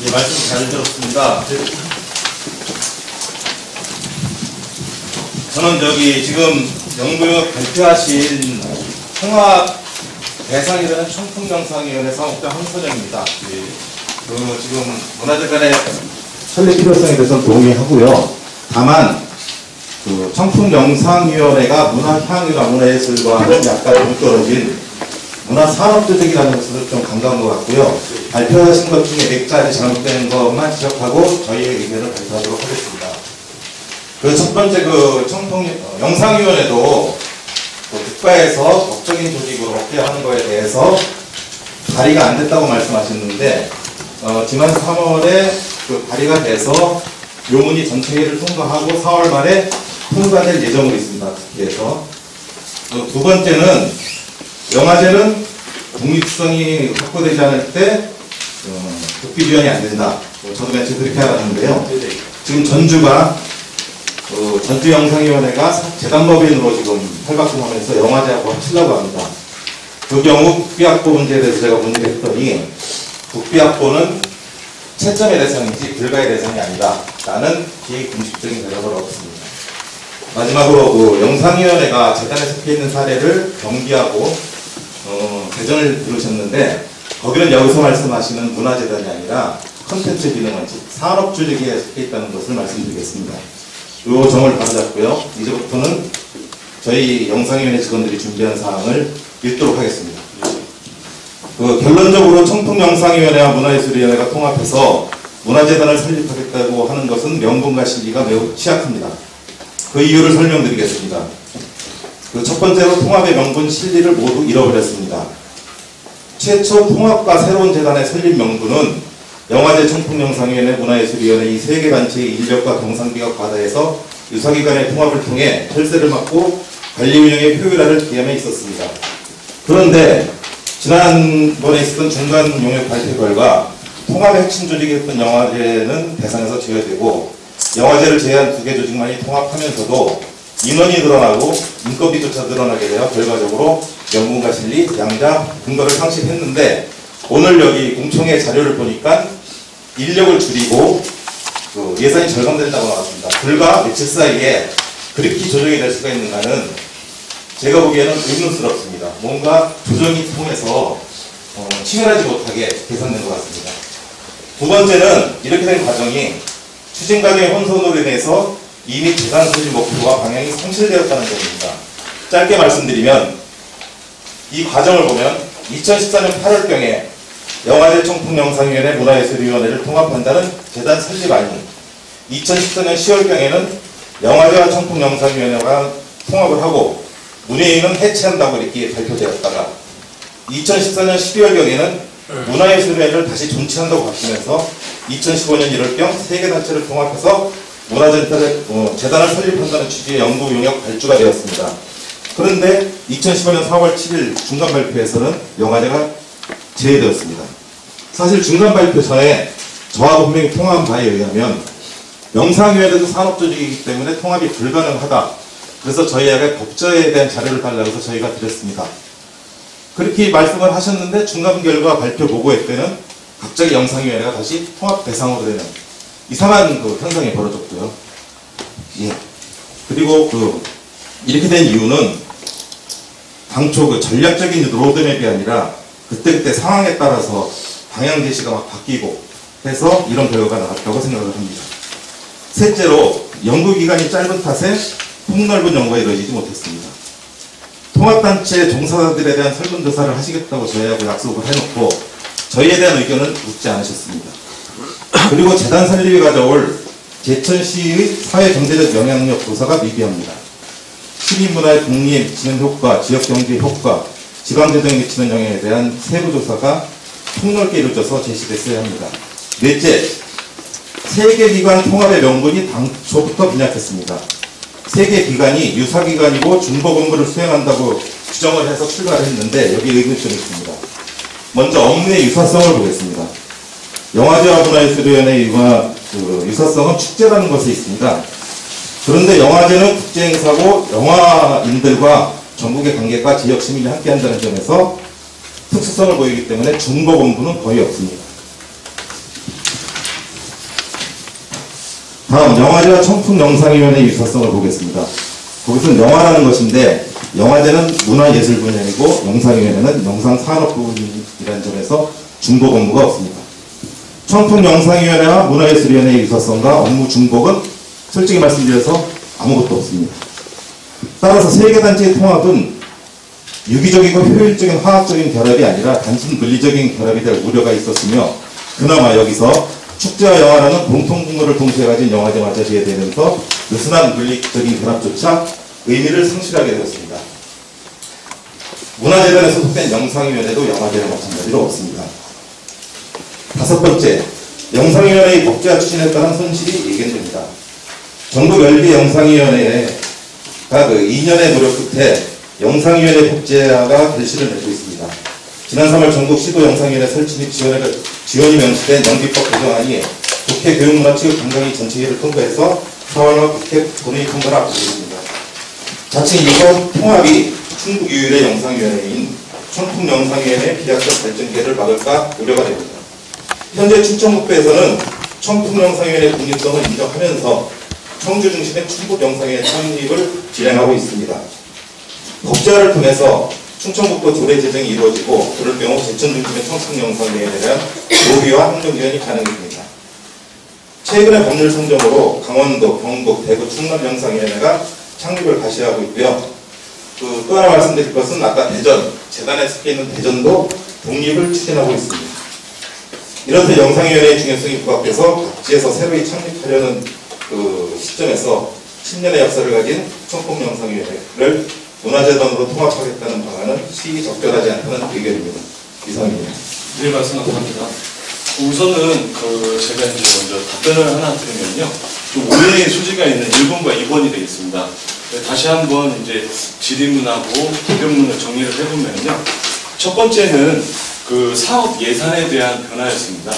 예, 말씀 잘 들었습니다. 저는 지금 영구역 발표하신 통합 대상이 되는 청풍영상위원회 사무국장 황선영입니다. 지금 문화재단의 설립 필요성에 대해서는 동의하고요. 다만 청풍영상위원회가 문화향유나 문화예술과는 약간 동떨어진 문화산업조직이라는 것을 좀 간과한 것 같고요. 발표하신 것 중에 몇 가지 잘못된 것만 지적하고 저희의 의견을 발표하도록 하겠습니다. 첫 번째 청풍영상위원회도 국가에서 법적인 조직으로 확대하는 것에 대해서 발의가 안 됐다고 말씀하셨는데 지난 3월에 발의가 돼서 요문이 전체회의를 통과하고 4월 말에 통과될 예정으로 있습니다. 국회에서. 두 번째는 영화제는 독립성이 확보되지 않을 때 국비지원이 안 된다. 저도 며칠 그렇게 알았는데요. 지금 전주가 전주영상위원회가 재단법인으로 지금 탈바꿈하면서 영화제하고 합치려고 합니다. 그 경우 국비확보 문제에 대해서 제가 문의를 했더니 국비확보는 채점의 대상이지 불가의 대상이 아니다. 라는 비공식적인 대답을 얻었습니다. 마지막으로 영상위원회가 재단에 속해 있는 사례를 경기하고 대전을 들으셨는데 거기는 여기서 말씀하시는 문화재단이 아니라 콘텐츠 기능원칙, 산업조직에 속해 있다는 것을 말씀드리겠습니다. 이 점을 바로잡고요. 이제부터는 저희 영상위원회 직원들이 준비한 사항을 읽도록 하겠습니다. 결론적으로 청풍영상위원회와 문화예술위원회가 통합해서 문화재단을 설립하겠다고 하는 것은 명분과 실리가 매우 취약합니다. 그 이유를 설명드리겠습니다. 첫 번째로 통합의 명분, 실리를 모두 잃어버렸습니다. 최초 통합과 새로운 재단의 설립 명분은 영화제, 청풍영상위원회, 문화예술위원회 이 세 개 단체의 인력과 경상기업 과다해서 유사기관의 통합을 통해 혈세를 막고 관리 운영의 효율화를 기함에 있었습니다. 그런데 지난번에 있었던 중간 용역 발표 결과 통합의 핵심 조직이었던 영화제는 대상에서 제외되고 영화제를 제외한 두 개 조직만이 통합하면서도 인원이 늘어나고 인건비조차 늘어나게 되어 결과적으로 명분과 실리, 양자, 근거를 상실했는데 오늘 여기 공청회 자료를 보니까 인력을 줄이고 예산이 절감된다고 나왔습니다. 불과 며칠 사이에 그렇게 조정이 될 수가 있는가는 제가 보기에는 의문스럽습니다. 뭔가 조정이 통해서 치밀하지 못하게 계산된 것 같습니다. 두 번째는 이렇게 된 과정이 추진 과정의 혼선으로 인해서 이미 재단 설립 목표와 방향이 상실되었다는 점입니다. 짧게 말씀드리면 이 과정을 보면 2014년 8월경에 영화제, 청풍영상위원회, 문화예술위원회를 통합한다는 재단 설립안이 2014년 10월경에는 영화제와 청풍영상위원회가 통합을 하고 문예위는 해체한다고 이렇게 발표되었다가 2014년 12월경에는 문화예술위원회를 다시 존치한다고 바뀌면서 2015년 1월경 세 개 단체를 통합해서 문화재단을 설립한다는 취지의 연구 용역 발주가 되었습니다. 그런데 2015년 4월 7일 중간 발표에서는 영화제가 제외되었습니다. 사실 중간 발표 전에 저하고 분명히 통화한 바에 의하면 영상위원회도 산업조직이기 때문에 통합이 불가능하다. 그래서 저희에게 법조에 대한 자료를 달라고 해서 저희가 드렸습니다. 그렇게 말씀을 하셨는데 중간 결과 발표 보고회 때는 갑자기 영상위원회가 다시 통합 대상으로 되는 이상한 현상이 벌어졌고요. 예. 그리고 이렇게 된 이유는 당초 전략적인 로드맵이 아니라 그때그때 상황에 따라서 방향 제시가 막 바뀌고 해서 이런 결과가 나왔다고 생각을 합니다. 셋째로 연구기간이 짧은 탓에 폭넓은 연구가 이루어지지 못했습니다. 통합단체 종사자들에 대한 설문조사를 하시겠다고 저희하고 약속을 해놓고 저희에 대한 의견은 묻지 않으셨습니다. 그리고 재단 설립이 가져올 제천시의 사회경제적 영향력 조사가 미비합니다. 시민문화의 독립, 지능 효과, 지역경제 효과, 지방재정에 미치는 영향에 대한 세부 조사가 폭넓게 이루어져서 제시됐어야 합니다. 넷째, 세계 기관 통합의 명분이 당초부터 빈약했습니다. 세계 기관이 유사기관이고 중복 업무를 수행한다고 규정을 해서 출발을 했는데 여기 의문점이 있습니다. 먼저 업무의 유사성을 보겠습니다. 영화제와 문화예술위원회의 유사성은 축제라는 것에 있습니다. 그런데 영화제는 국제행사고 영화인들과 전국의 관계가 지역 시민이 함께한다는 점에서 특수성을 보이기 때문에 중복 업무는 거의 없습니다. 다음 영화제와 청풍영상위원회 유사성을 보겠습니다. 거기서는 영화라는 것인데 영화제는 문화예술 분야이고 영상위원회는 영상산업 부분이라는 점에서 중복 업무가 없습니다. 청풍영상위원회와 문화예술위원회의 유사성과 업무 중복은 솔직히 말씀드려서 아무것도 없습니다. 따라서 세 개 단체의 통합은 유기적이고 효율적인 화학적인 결합이 아니라 단순 물리적인 결합이 될 우려가 있었으며 그나마 여기서 축제와 영화라는 공통 분모를 동시에 가진 영화제마저 제외되면서 느슨한 물리적인 결합조차 의미를 상실하게 되었습니다. 문화재단에 소속된 영상위원회도 영화제와 마찬가지로 없습니다. 다섯 번째, 영상위원회의 법제화 추진에 따른 손실이 예견됩니다. 전국 10개 영상위원회가 2년의 노력 끝에 영상위원회 법제화가 결실을 맺고 있습니다. 지난 3월 전국 시도영상위원회 설치 및 지원이 명시된 연기법 개정안이 국회 교육문화체육관광위 전체회의를 통과해서 4월과 국회 본회의 통과를 앞두고 있습니다. 자칭 이번 통합이 충북 유일의 영상위원회인 청풍영상위원회 비약적 발전기회를 막을까 우려가 됩니다. 현재 충청북도에서는 청풍영상위원회 독립성을 인정하면서 청주 중심의 충북영상위원회 창립을 진행하고 있습니다. 법제화를 통해서 충청북도 조례 제정이 이루어지고 그럴 경우 제천 중심의 청풍영상위원회에 대한 로비와 행정지원이 가능해집니다. 최근의 법률 상정으로 강원도, 경북, 대구, 충남 영상위원회가 창립을 가시하고 있고요. 또 하나 말씀드릴 것은 아까 대전, 재단에 속해 있는 대전도 독립을 추진하고 있습니다. 이렇듯 영상위원회의 중요성이 부각돼서 각지에서 새로이 창립하려는 시점에서 10년의 역사를 가진 청풍영상위원회를 문화재단으로 통합하겠다는 방안은 시적절하지 않다는 의견입니다. 이상입니다. 네, 말씀 감사합니다. 우선은 제가 이제 먼저 답변을 하나 드리면요. 좀 오해의 소지가 있는 1번과 2번이 되어 있습니다. 다시 한번 이제 질의문하고 답변문을 정리를 해보면요. 첫 번째는 사업 예산에 대한 변화였습니다.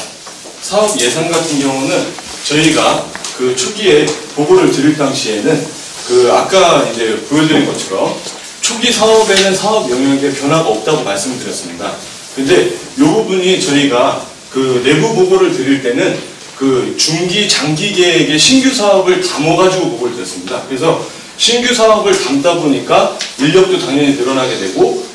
사업 예산 같은 경우는 저희가 초기에 보고를 드릴 당시에는 아까 이제 보여드린 것처럼 초기 사업에는 사업 영역에 변화가 없다고 말씀을 드렸습니다. 근데 이 부분이 저희가 내부 보고를 드릴 때는 중기, 장기 계획의 신규 사업을 담아가지고 보고를 드렸습니다. 그래서 신규 사업을 담다 보니까 인력도 당연히 늘어나게 되고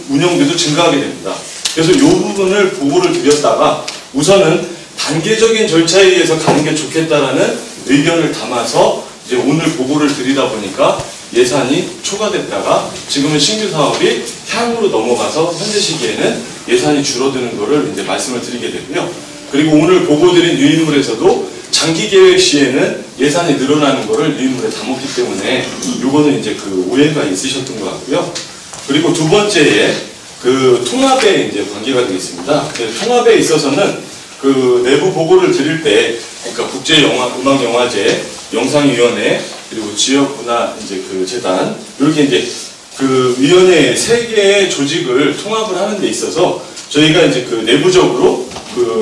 운영비도 증가하게 됩니다. 그래서 이 부분을 보고를 드렸다가 우선은 단계적인 절차에 의해서 가는 게 좋겠다라는 의견을 담아서 이제 오늘 보고를 드리다 보니까 예산이 초과됐다가 지금은 신규 사업이 향으로 넘어가서 현재 시기에는 예산이 줄어드는 것을 이제 말씀을 드리게 되고요. 그리고 오늘 보고 드린 유인물에서도 장기 계획 시에는 예산이 늘어나는 것을 유인물에 담았기 때문에 요거는 이제 오해가 있으셨던 것 같고요. 그리고 두 번째에 통합에 이제 관계가 되어 있습니다. 통합에 있어서는 내부 보고를 드릴 때 그러니까 국제음악영화제, 영상위원회, 그리고 지역문화 이제 재단 이렇게 이제 위원회 3개의 조직을 통합을 하는 데 있어서 저희가 이제 내부적으로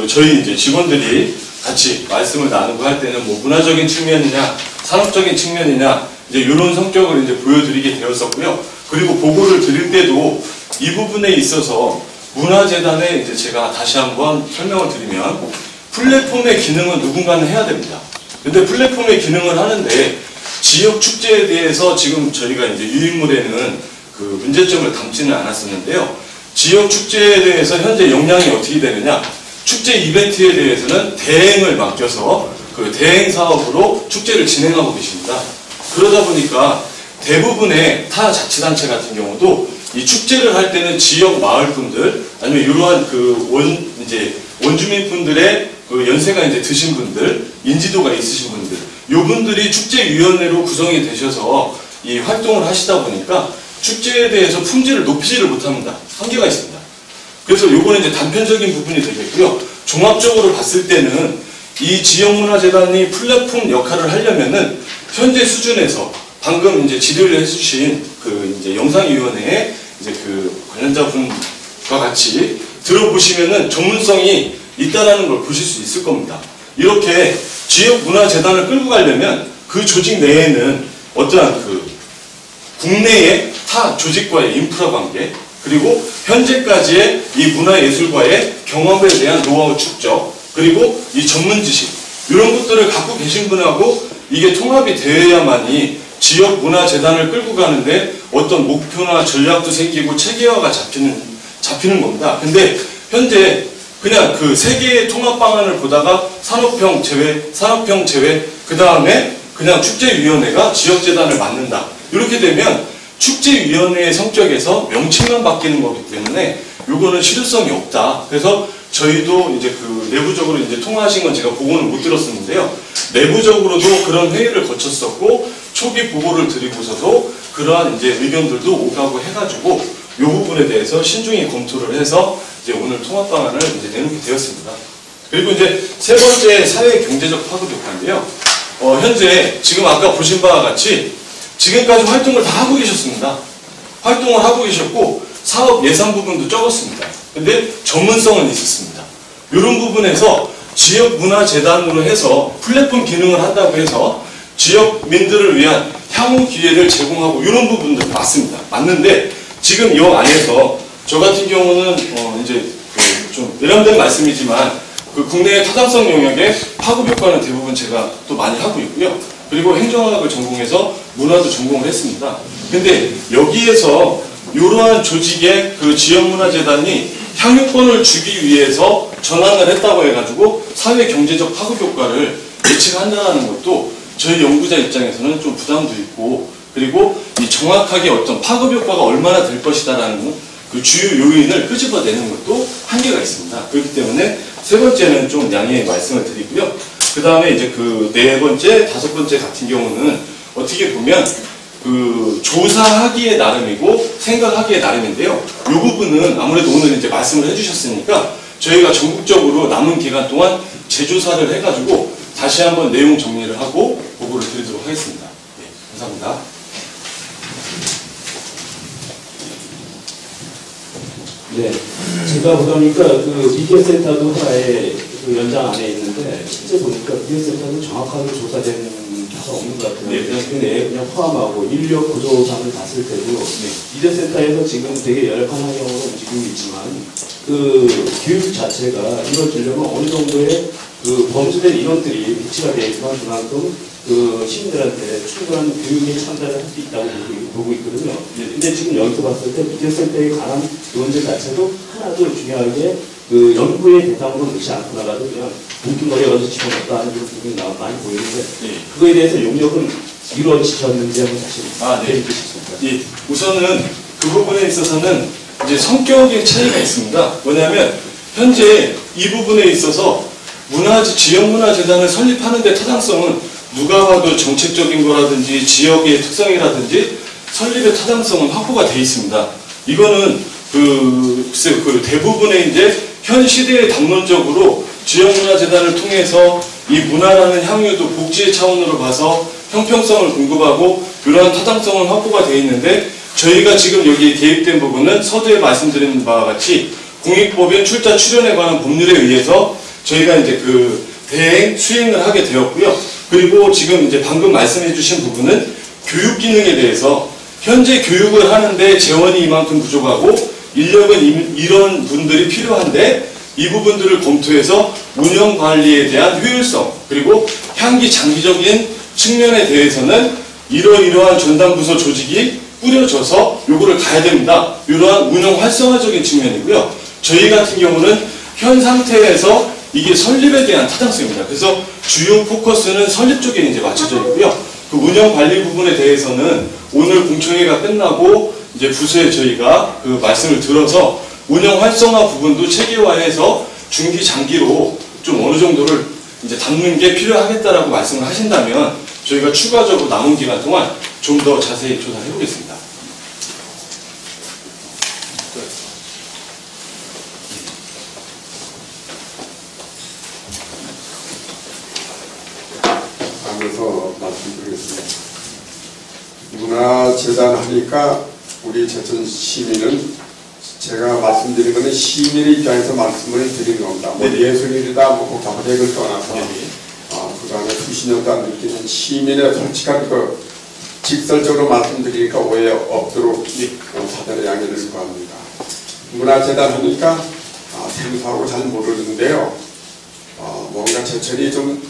저희 이제 직원들이 같이 말씀을 나누고 할 때는 뭐 문화적인 측면이냐 산업적인 측면이냐 이제 이런 성격을 이제 보여드리게 되었었고요. 그리고 보고를 드릴 때도 이 부분에 있어서 문화재단에 이제 제가 다시 한번 설명을 드리면 플랫폼의 기능은 누군가는 해야 됩니다. 근데 플랫폼의 기능을 하는데 지역 축제에 대해서 지금 저희가 이제 유인물에는 문제점을 담지는 않았었는데요. 지역 축제에 대해서 현재 역량이 어떻게 되느냐? 축제 이벤트에 대해서는 대행을 맡겨서 대행 사업으로 축제를 진행하고 계십니다. 그러다 보니까 대부분의 타 자치단체 같은 경우도 이 축제를 할 때는 지역 마을 분들 아니면 이러한 원주민 분들의 연세가 이제 드신 분들, 인지도가 있으신 분들, 요 분들이 축제위원회로 구성이 되셔서 이 활동을 하시다 보니까 축제에 대해서 품질을 높이지를 못합니다. 한계가 있습니다. 그래서 요거는 이제 단편적인 부분이 되겠고요. 종합적으로 봤을 때는 이 지역문화재단이 플랫폼 역할을 하려면은 현재 수준에서 방금 이제 질의를 해주신 이제 영상위원회의 이제 관련자분과 같이 들어보시면은 전문성이 있다라는 걸 보실 수 있을 겁니다. 이렇게 지역문화재단을 끌고 가려면 그 조직 내에는 어떠한 국내의 타 조직과의 인프라 관계 그리고 현재까지의 이 문화예술과의 경험에 대한 노하우 축적 그리고 이 전문 지식 이런 것들을 갖고 계신 분하고 이게 통합이 되어야만이 지역 문화재단을 끌고 가는데 어떤 목표나 전략도 생기고 체계화가 잡히는 겁니다. 근데 현재 그냥 그 세 개의 통합 방안을 보다가 산업형 제외, 그 다음에 그냥 축제위원회가 지역재단을 맡는다. 이렇게 되면 축제위원회의 성격에서 명칭만 바뀌는 거기 때문에 요거는 실효성이 없다. 그래서 저희도 이제 그 내부적으로 이제 통화하신 건 제가 보고는 못 들었었는데요. 내부적으로도 그런 회의를 거쳤었고 초기 보고를 드리고서도 그러한 이제 의견들도 오가고 해가지고 이 부분에 대해서 신중히 검토를 해서 이제 오늘 통합 방안을 이제 내놓게 되었습니다. 그리고 이제 세 번째 사회 경제적 파급 효과인데요. 현재 지금 아까 보신 바와 같이 지금까지 활동을 다 하고 계셨습니다. 활동을 하고 계셨고 사업 예산 부분도 적었습니다. 근데 전문성은 있었습니다. 이런 부분에서 지역문화재단으로 해서 플랫폼 기능을 한다고 해서 지역민들을 위한 향후 기회를 제공하고 이런 부분도 맞습니다. 맞는데 지금 이 안에서 저 같은 경우는 이제 좀 외람된 말씀이지만 그 국내의 타당성 영역의 파급 효과는 대부분 제가 또 많이 하고 있고요. 그리고 행정학을 전공해서 문화도 전공을 했습니다. 근데 여기에서 이러한 조직의 그 지역문화재단이 향유권을 주기 위해서 전환을 했다고 해가지고 사회 경제적 파급 효과를 예측한다는 것도 저희 연구자 입장에서는 좀 부담도 있고 그리고 이 정확하게 어떤 파급 효과가 얼마나 될 것이다라는 그 주요 요인을 끄집어내는 것도 한계가 있습니다. 그렇기 때문에 세 번째는 좀 양해의 말씀을 드리고요. 그 다음에 이제 그 네 번째, 다섯 번째 같은 경우는 어떻게 보면 그 조사하기에 나름이고 생각하기에 나름인데요. 이 부분은 아무래도 오늘 이제 말씀을 해주셨으니까 저희가 전국적으로 남은 기간 동안 재조사를 해가지고 다시 한번 내용 정리를 하고 보고를 드리도록 하겠습니다. 네, 감사합니다. 네, 제가 보니까 그 미디어 센터도 하나의 그 연장 안에 있는데 실제 보니까 미디어 센터는 정확하게 조사된 바가 없는 것 같아요. 그냥 포함하고 인력 구조상을 봤을 때도 미디어 센터에서 지금 되게 열악한 환경으로 움직이고 있지만 그 교육 자체가 이루어지려면 어느 정도의 그 범주된 인원들이 배치가 되어 있지만 그만큼 그 시민들한테 충분한 교육에 참가를 할 수 있다고 보고 있거든요. 근데 지금 여기서 봤을 때 미디어 센터에 관한 요원들 자체도 하나도 중요하게 그 연구의 대상으로 넣지 않고 나가도 그냥 뭉뚱거리에 어디서 집어넣었다 하는 그런 부분이 많이 보이는데 그거에 대해서 용역은 이루어지셨는지 한번 다시 얘기해 주시겠습니까? 예, 우선은 그 부분에 있어서는 이제 성격의 차이가 있습니다. 뭐냐면 현재 이 부분에 있어서 지역문화재단을 설립하는 데 타당성은 누가 봐도 정책적인 거라든지 지역의 특성이라든지 설립의 타당성은 확보가 되어 있습니다. 이거는 글쎄요, 그 대부분의 이제 현 시대에 담론적으로 지역문화재단을 통해서 이 문화라는 향유도 복지의 차원으로 봐서 형평성을 공급하고 이러한 타당성은 확보가 되어 있는데 저희가 지금 여기에 개입된 부분은 서두에 말씀드린 바와 같이 공익법인 출자 출연에 관한 법률에 의해서 저희가 이제 그 대행 수행을 하게 되었고요. 그리고 지금 이제 방금 말씀해 주신 부분은 교육 기능에 대해서 현재 교육을 하는데 재원이 이만큼 부족하고 인력은 이런 분들이 필요한데 이 부분들을 검토해서 운영 관리에 대한 효율성 그리고 향기 장기적인 측면에 대해서는 이러이러한 전담부서 조직이 꾸려져서 요거를 가야 됩니다. 이러한 운영 활성화적인 측면이고요. 저희 같은 경우는 현 상태에서 이게 설립에 대한 타당성입니다. 그래서 주요 포커스는 설립 쪽에 이제 맞춰져 있고요. 그 운영 관리 부분에 대해서는 오늘 공청회가 끝나고 이제 부서에 저희가 그 말씀을 들어서 운영 활성화 부분도 체계화해서 중기 장기로 좀 어느 정도를 이제 담는 게 필요하겠다라고 말씀을 하신다면 저희가 추가적으로 남은 기간 동안 좀 더 자세히 조사해 보겠습니다. 하면서 말씀드리겠습니다. 문화재단 하니까 우리 제천 시민은 제가 말씀드린 것은 시민의 입장에서 말씀을 드리는 겁니다. 뭐 예술인이다, 뭐 복잡하게 이걸 떠나서 그 다음에 수십 년도 안 느끼는 시민의 솔직한 그 직설적으로 말씀드리니까 오해 없도록 사전에 양해를 구합니다. 문화재단 하니까 생소하고 잘 모르는데요. 뭔가 제천이 좀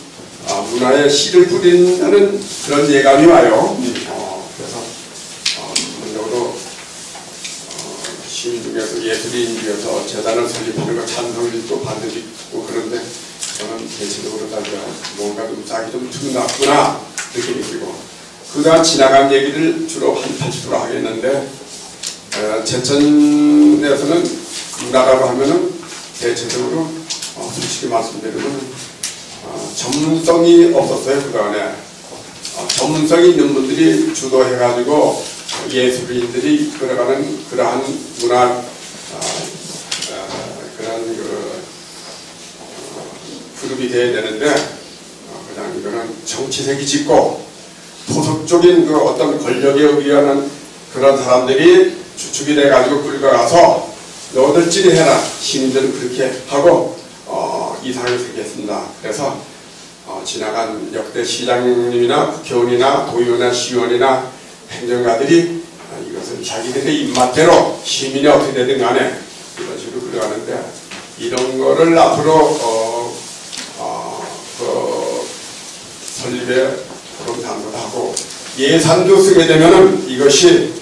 문화에 씨를 뿌리는 그런 예감이 와요. 그래서 기본적으로 시민 중에서 예술인 중에서 재단을 설립하는 거 찬성을 있고 반대도 있고 그런데 저는 대체적으로 다가 뭔가 좀 짝이 좀 tum났구나 느낌이 들고 그동안 지나간 얘기를 주로 한 80% 하겠는데 제천에서는 문화라고 하면은 대체적으로 솔직히 말씀드리면 전문성이 없었어요. 그동안에 전문성이 있는 분들이 주도해가지고 예술인들이 이끌어가는 그러한 문화 그런 그룹이 돼야 되는데 그냥 이거는 정치색이 짙고 토속적인 그 어떤 권력에 의한 그런 사람들이 주축이 돼가지고 끌어가서 너희들 찌리해라 시민들은 그렇게 하고 이상이 생겼습니다. 그래서 지나간 역대 시장님이나 국회의원이나 도의원이나 시의원이나 행정가들이 이것은 자기들의 입맛대로 시민이 어떻게 되든 간에 이런 식으로 끌어가는데 이런 거를 앞으로 설립에 그런 단도도 하고 예산도 쓰게 되면은 이것이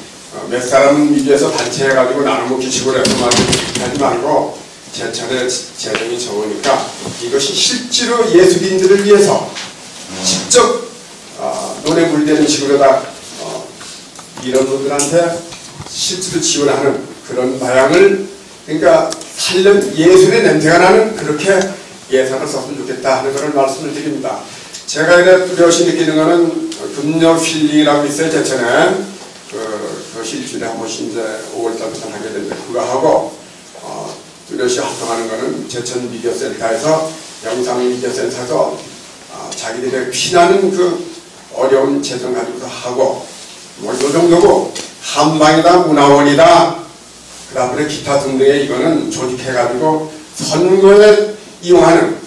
몇 사람은 위에서 단체해가지고 나눠먹기 식으로 해서 하지 말고 제천의 재정이 적으니까 이것이 실제로 예술인들을 위해서 직접 논에 물대는 식으로다 이런 분들한테 실제로 지원하는 그런 방향을 그러니까 예술의 냄새가 나는 그렇게 예산을 썼으면 좋겠다 하는 것을 말씀을 드립니다. 제가 이래 뚜렷이 느끼는 것은 금요 필링이라고 있어요. 제천에 그것이 일주일에 한 번씩 이제 5월달부터 하게 되는데 그거 하고 뚜렷이 활동하는 것은 제천 미디어센터에서 영상 미디어센터에서 자기들의 피나는 그 어려운 재정 가지고도 하고 뭐 이 정도고 한방이다 문화원이다 그 다음에 기타 등등의 이거는 조직해가지고 선거에 이용하는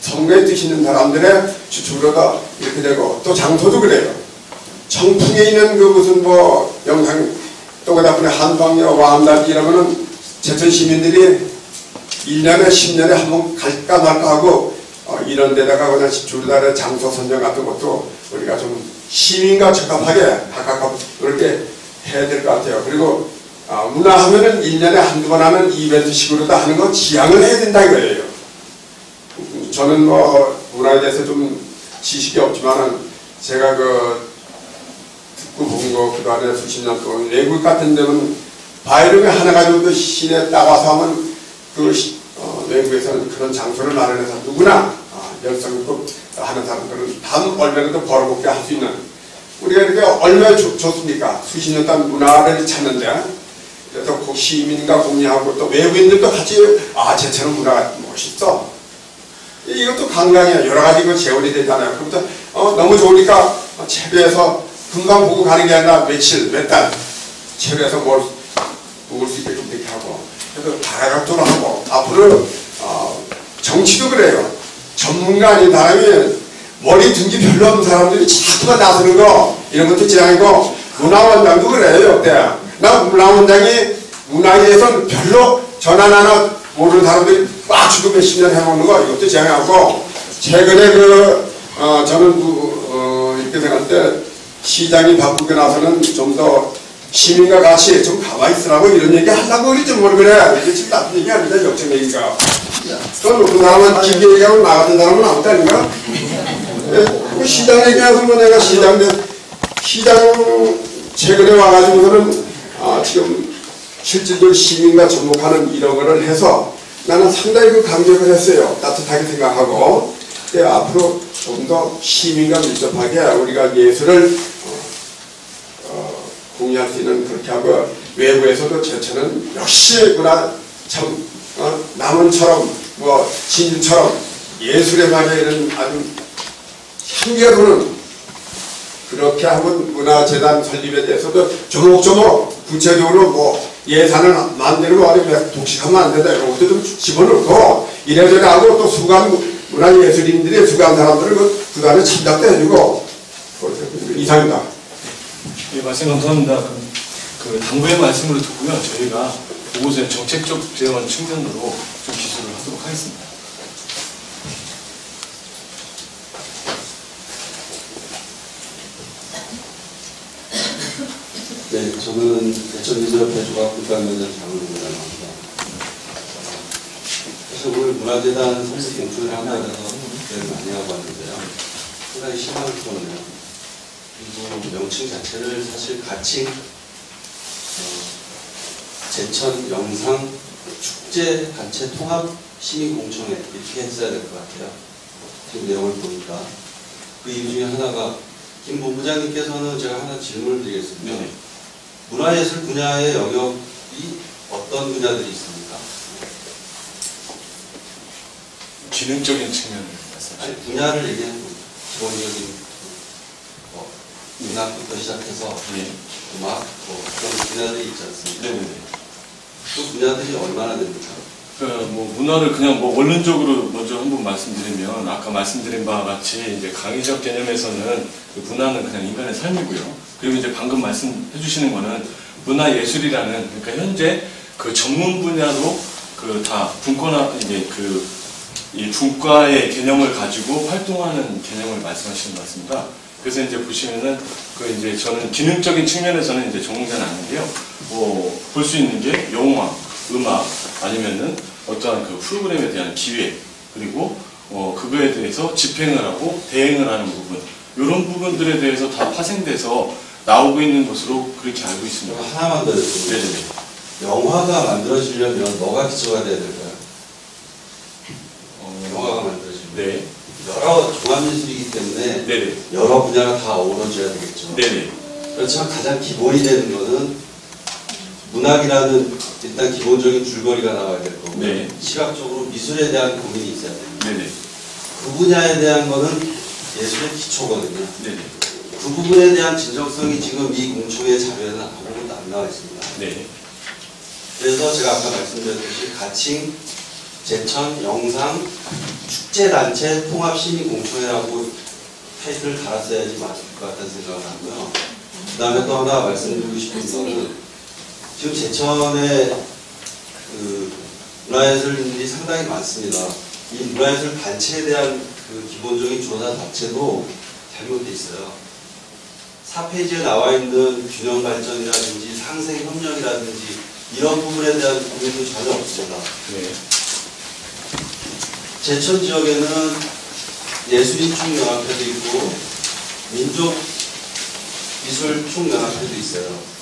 선거에 뜻 있는 사람들의 주축으로다 이렇게 되고 또 장소도 그래요. 청풍에 있는 그 무슨 뭐 영상 또 그 다음에 한방여 와암단지 이러면은 제천 시민들이 1년에 10년에 한 번 갈까 말까 하고 이런 데다가 그냥 주로다의 장소 선정 같은 것도 우리가 좀 시민과 적합하게 각각 그렇게 해야 될 것 같아요. 그리고 문화 하면은 1년에 한두 번 하는 이벤트식으로 다 하는 거 지향을 해야 된다 이거예요. 저는 뭐 문화에 대해서 좀 지식이 없지만은 제가 듣고 본 거 그동안에 수십 년 동안 외국 같은 데는 바이올린이 하나 가지고 시내 따와서 하면 외국에서는 그런 장소를 마련해서 누구나 열성 있고 하는 사람들은 단 얼마라도 벌어먹게 할 수 있는 우리가 이렇게 얼마나 좋습니까? 수십 년 동안 문화를 찾는데 그래서 시민과 공유하고 또 외국인들도 같이 제천은 문화가 멋있어. 이것도 관광이야. 여러 가지 그 재원이 되잖아요. 그러면서 너무 좋으니까 채비해서 금방 보고 가는 게 아니라 며칠, 몇 달 채비해서 먹을 수 있게끔 이렇게 하고 그래서 다락학도로 하고 앞으로 정치도 그래요. 전문가 아닌 사람이 머리 든 게 별로 없는 사람들이 자꾸만 나서는 거 이런 것도 지향이고 문화원장도 그래요. 역대 나 문화원장이 문화에선 별로 전환 하나 모르는 사람들이 꽉 주고 몇십 년 해먹는 거 이것도 지향하고 최근에 저는 이렇게 생각할 때 시장이 바꾸고 나서는 좀 더 시민과 같이 좀 가만히 있으라고 이런 얘기 하려고 그러지 뭘 그래. 이게 지금 나쁜 얘기 아니다. 역적 얘기가. 그럼 그 사람은 길게 얘기하면 나 같은 사람은 아무것도 아닌가? 시장 얘기해서 뭐 내가 시장 최근에 와가지고서는 지금 실질적으로 시민과 접목하는 이런 거를 해서 나는 상당히 그 감격을 했어요. 따뜻하게 생각하고 앞으로 좀 더 시민과 밀접하게 우리가 예술을 공유할 수 있는 그렇게 하고 외부에서도 제천은 역시 문화 참 남원처럼 뭐 진주처럼 예술의 말에 이런 아주 향기가 도는 그렇게 하고 문화재단 설립에 대해서도 조목조목 구체적으로 뭐 예산을 만들고 아니면 독식하면 안 된다 이런 것도 좀 집어넣고 이래저래 하고 또 수강 문화예술인들이 수강 사람들을 그 안에 참작도 해주고 이상입니다. 예, 말씀 감사합니다. 그 당부의 말씀으로 듣고요. 저희가 그곳에 정책적 재원 측면으로 좀 기술을 하도록 하겠습니다. 네, 저는 대천민주협회 조각국가위원장 장훈입니다. 사실 오늘 문화재단 설립 공천을 한다고 해서 기대를 많이 하고 왔는데요. 상당히 실망을 줬네요. 그리고 명칭 자체를 사실 가칭, 제천 영상 축제 단체 통합 시민공청회 이렇게 했어야 될 것 같아요. 지금 내용을 보니까. 그 이유 중에 하나가 김 본부장님께서는 제가 하나 질문을 드리겠습니다. 네. 문화예술 분야의 영역이 어떤 분야들이 있습니까? 기능적인 측면을 아니, 말씀하시죠. 분야를 얘기하는 겁니다. 기본적인 문학부터 시작해서 예. 음악, 그런 분야들이 있지 않습니까? 네네네. 그 분야들이 얼마나 됩니까? 뭐 문화를 그냥 뭐 원론적으로 먼저 한번 말씀드리면 아까 말씀드린 바와 같이 이제 강의적 개념에서는 그 문화는 그냥 인간의 삶이고요. 그리고 이제 방금 말씀해 주시는 거는 문화예술이라는 그러니까 현재 그 전문 분야로 그 다 분과나 이제 이 분과의 개념을 가지고 활동하는 개념을 말씀하시는 것 같습니다. 그래서 이제 보시면은 그 이제 저는 기능적인 측면에서는 이제 전공자는 아닌데요. 뭐 볼 수 있는 게 영화, 음악 아니면은 어떠한 그 프로그램에 대한 기획 그리고 그거에 대해서 집행을 하고 대행을 하는 부분 이런 부분들에 대해서 다 파생돼서 나오고 있는 것으로 그렇게 알고 있습니다. 하나만 더 여쭤보겠습니다. 네네. 영화가 만들어지려면 뭐가 기초가 돼야 될까요? 영화가 만들어지면 네. 여러 종합예술이기 때문에 네네. 여러 분야가 다 어우러져야 되겠죠. 네네. 그렇지만 가장 기본이 되는 것은 문학이라는 일단 기본적인 줄거리가 나와야 될 거고 네. 시각적으로 미술에 대한 고민이 있어야 됩니다. 네네. 그 분야에 대한 거는 예술의 기초거든요. 네네. 그 부분에 대한 진정성이 지금 이 공청회 자료에는 아무것도 안 나와 있습니다. 네. 그래서 제가 아까 말씀드렸듯이 가칭, 제천, 영상, 축제단체 통합시민공청회라고 타이틀을 달았어야지 맞을 것 같다는 생각을 하고요. 그 다음에 또 하나 말씀드리고 싶은 거는 지금 제천에 그 문화예술인들이 상당히 많습니다. 이 문화예술 단체에 대한 그 기본적인 조사 자체도 잘못되어 있어요. 4페이지에 나와 있는 균형 발전이라든지 상생 협력이라든지 이런 부분에 대한 고민도 전혀 없습니다. 네. 제천 지역에는 예술인 총연합회도 있고 민족 미술 총연합회도 있어요.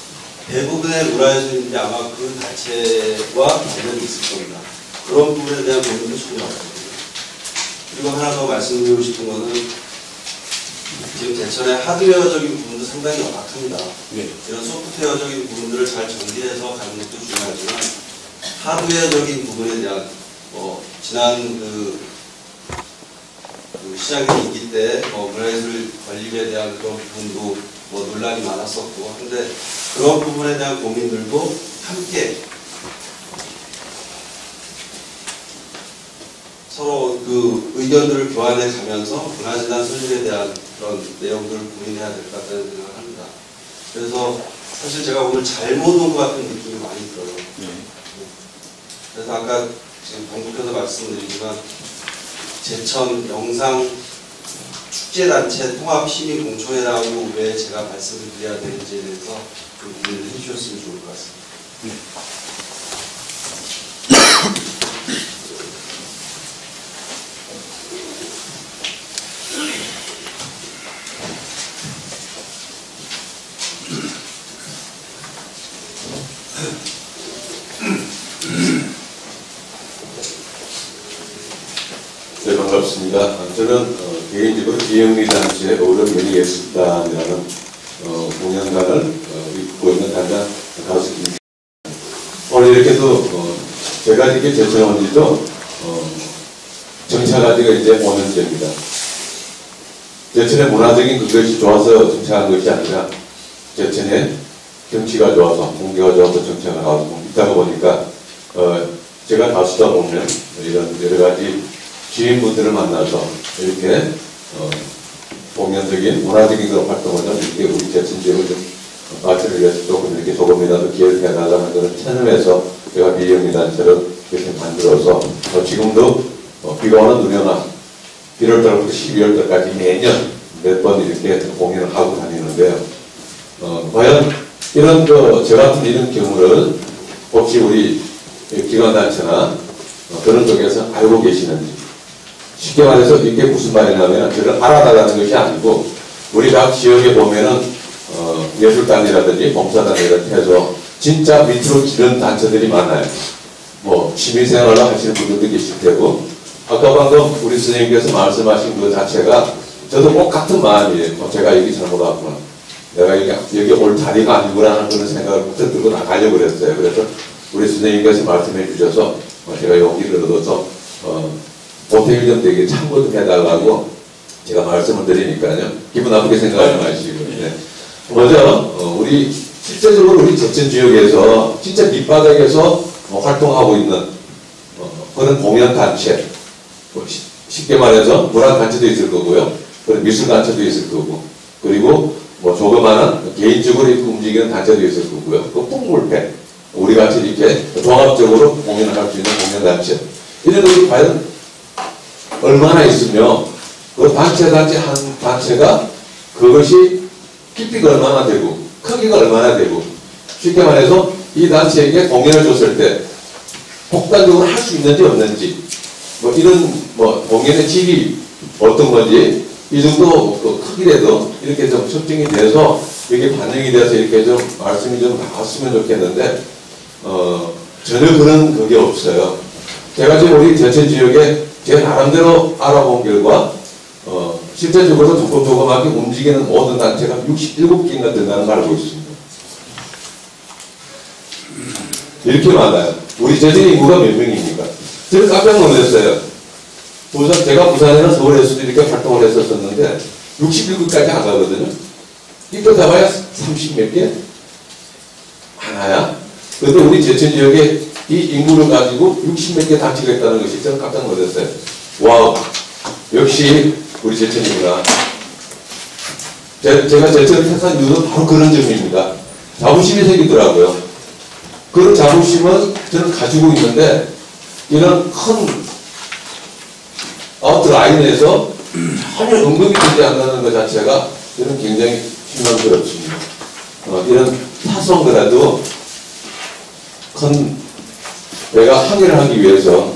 대부분의 문화예술인들이 아마 그 단체와 관련이 있을 겁니다. 그런 부분에 대한 고민도 전혀 없거든요. 그리고 하나 더 말씀드리고 싶은 거는 지금 제천의 하드웨어적인 부분도 상당히 열악합니다. 네. 이런 소프트웨어적인 부분들을 잘 정비해서 가는 것도 중요하지만 하드웨어적인 부분에 대한 지난 그 시장의 인기 때 문화예술 관리에 대한 그런 부분도 논란이 많았었고 근데 그런 부분에 대한 고민들도 함께 서로 그 의견들을 교환해 가면서 문화재단 설립에 대한 그런 내용들을 고민해야 될 것 같다는 생각을 합니다. 그래서 사실 제가 오늘 잘못 온 것 같은 느낌이 많이 들어요. 네. 그래서 아까 지금 반복해서 말씀드리지만 제천 영상 축제단체 통합시민공청회라고 왜 제가 말씀을 드려야 되는지에 대해서 좀 고민을 해주셨으면 좋을 것 같습니다. 네. 네, 반갑습니다. 저는 개인적으로 기영리 단체의 오른미예술단이라는 공연단을 입고 있는 단장 가수입니다. 오늘 이렇게 또 제가 이렇게 제천에 온 지도 정착한 지가 이제 5년째입니다. 제천의 문화적인 그것이 좋아서 정착한 것이 아니라 제천의 경치가 좋아서 공기가 좋아서 정착을 하고 있다가 보니까 제가 가수다 보면 이런 여러 가지 지인분들을 만나서 이렇게 공연적인 문화적인 그런 활동을 좀 이렇게 우리 제천 지역을 좀 발전을 위해서 조금이라도 기여해 나가는 그런 채널에서 제가 미영리단체를 이렇게 만들어서 지금도 비가 오는 눈이 오나 1월달부터 12월달까지 매년 몇 번 이렇게 공연을 하고 다니는데요. 과연 이런 저 같은 이런 경우를 혹시 우리 기관단체나 그런 쪽에서 알고 계시는지. 쉽게 말해서 이게 무슨 말이냐면 저를 알아달라는 것이 아니고 우리 각 지역에 보면은 예술단이라든지 봉사단이라든지 해서 진짜 밑으로 기른 단체들이 많아요. 뭐 시민생활을 하시는 분들도 계실 테고 아까 방금 우리 선생님께서 말씀하신 그 자체가 저도 꼭 같은 마음이에요. 제가 여기 잘못 왔구나. 내가 여기 올 자리가 아니구나라는 그런 생각을 부터 들고 나가려고 그랬어요. 그래서 우리 선생님께서 말씀해 주셔서 제가 용기를 얻어서 보태일 좀 되게 참고 좀 해달라고 제가 말씀을 드리니까요. 기분 나쁘게 생각하지 마시고. 네. 먼저 우리 실제적으로 우리 제천 지역에서 진짜 밑바닥에서 활동하고 있는 그런 공연단체, 쉽게 말해서 문화단체도 있을 거고요. 그런 미술단체도 있을 거고, 그리고 조그마한 개인적으로 움직이는 단체도 있을 거고요. 그 풍물패, 우리 같이 이렇게 종합적으로 공연을 할 수 있는 공연단체. 이런 것이 과연 얼마나 있으며, 그 단체 한 단체가 그것이 깊이가 얼마나 되고, 크기가 얼마나 되고, 쉽게 말해서 이 단체에게 공연을 줬을 때 독단적으로 할 수 있는지 없는지, 이런 공연의 질이 어떤 건지, 이 정도 크기라도 이렇게 좀 측정이 돼서 이게 반영이 돼서 이렇게 좀 말씀이 좀 나왔으면 좋겠는데 전혀 그런 그게 없어요. 제가 지금 우리 제천 지역에 제 나름대로 알아본 결과 실제적으로 조금조금하게 움직이는 모든 단체가 67개인가 된다는 걸 알고 있습니다. 이렇게 많아요. 우리 제천 인구가 몇 명입니까? 저는 깜짝 놀랐어요. 제가 부산이나 서울에서도 이렇게 활동을 했었는데 61구까지 안 가거든요. 이거 잡아야 30몇 개? 하나야? 그런데 우리 제천 지역에 이 인구를 가지고 60몇 개 단체가 있다는 것이 저는 깜짝 놀랐어요. 와우, 역시 우리 제천이구나. 제가 제천을 택한 이유는 바로 그런 점입니다. 자부심이 생기더라고요. 그런 자부심은 저는 가지고 있는데 이런 큰 아웃라인에서 전혀 언급이 되지 않는 것 자체가 저는 굉장히 실망스럽습니다. 이런 사소한거라도 내가 항의를 하기 위해서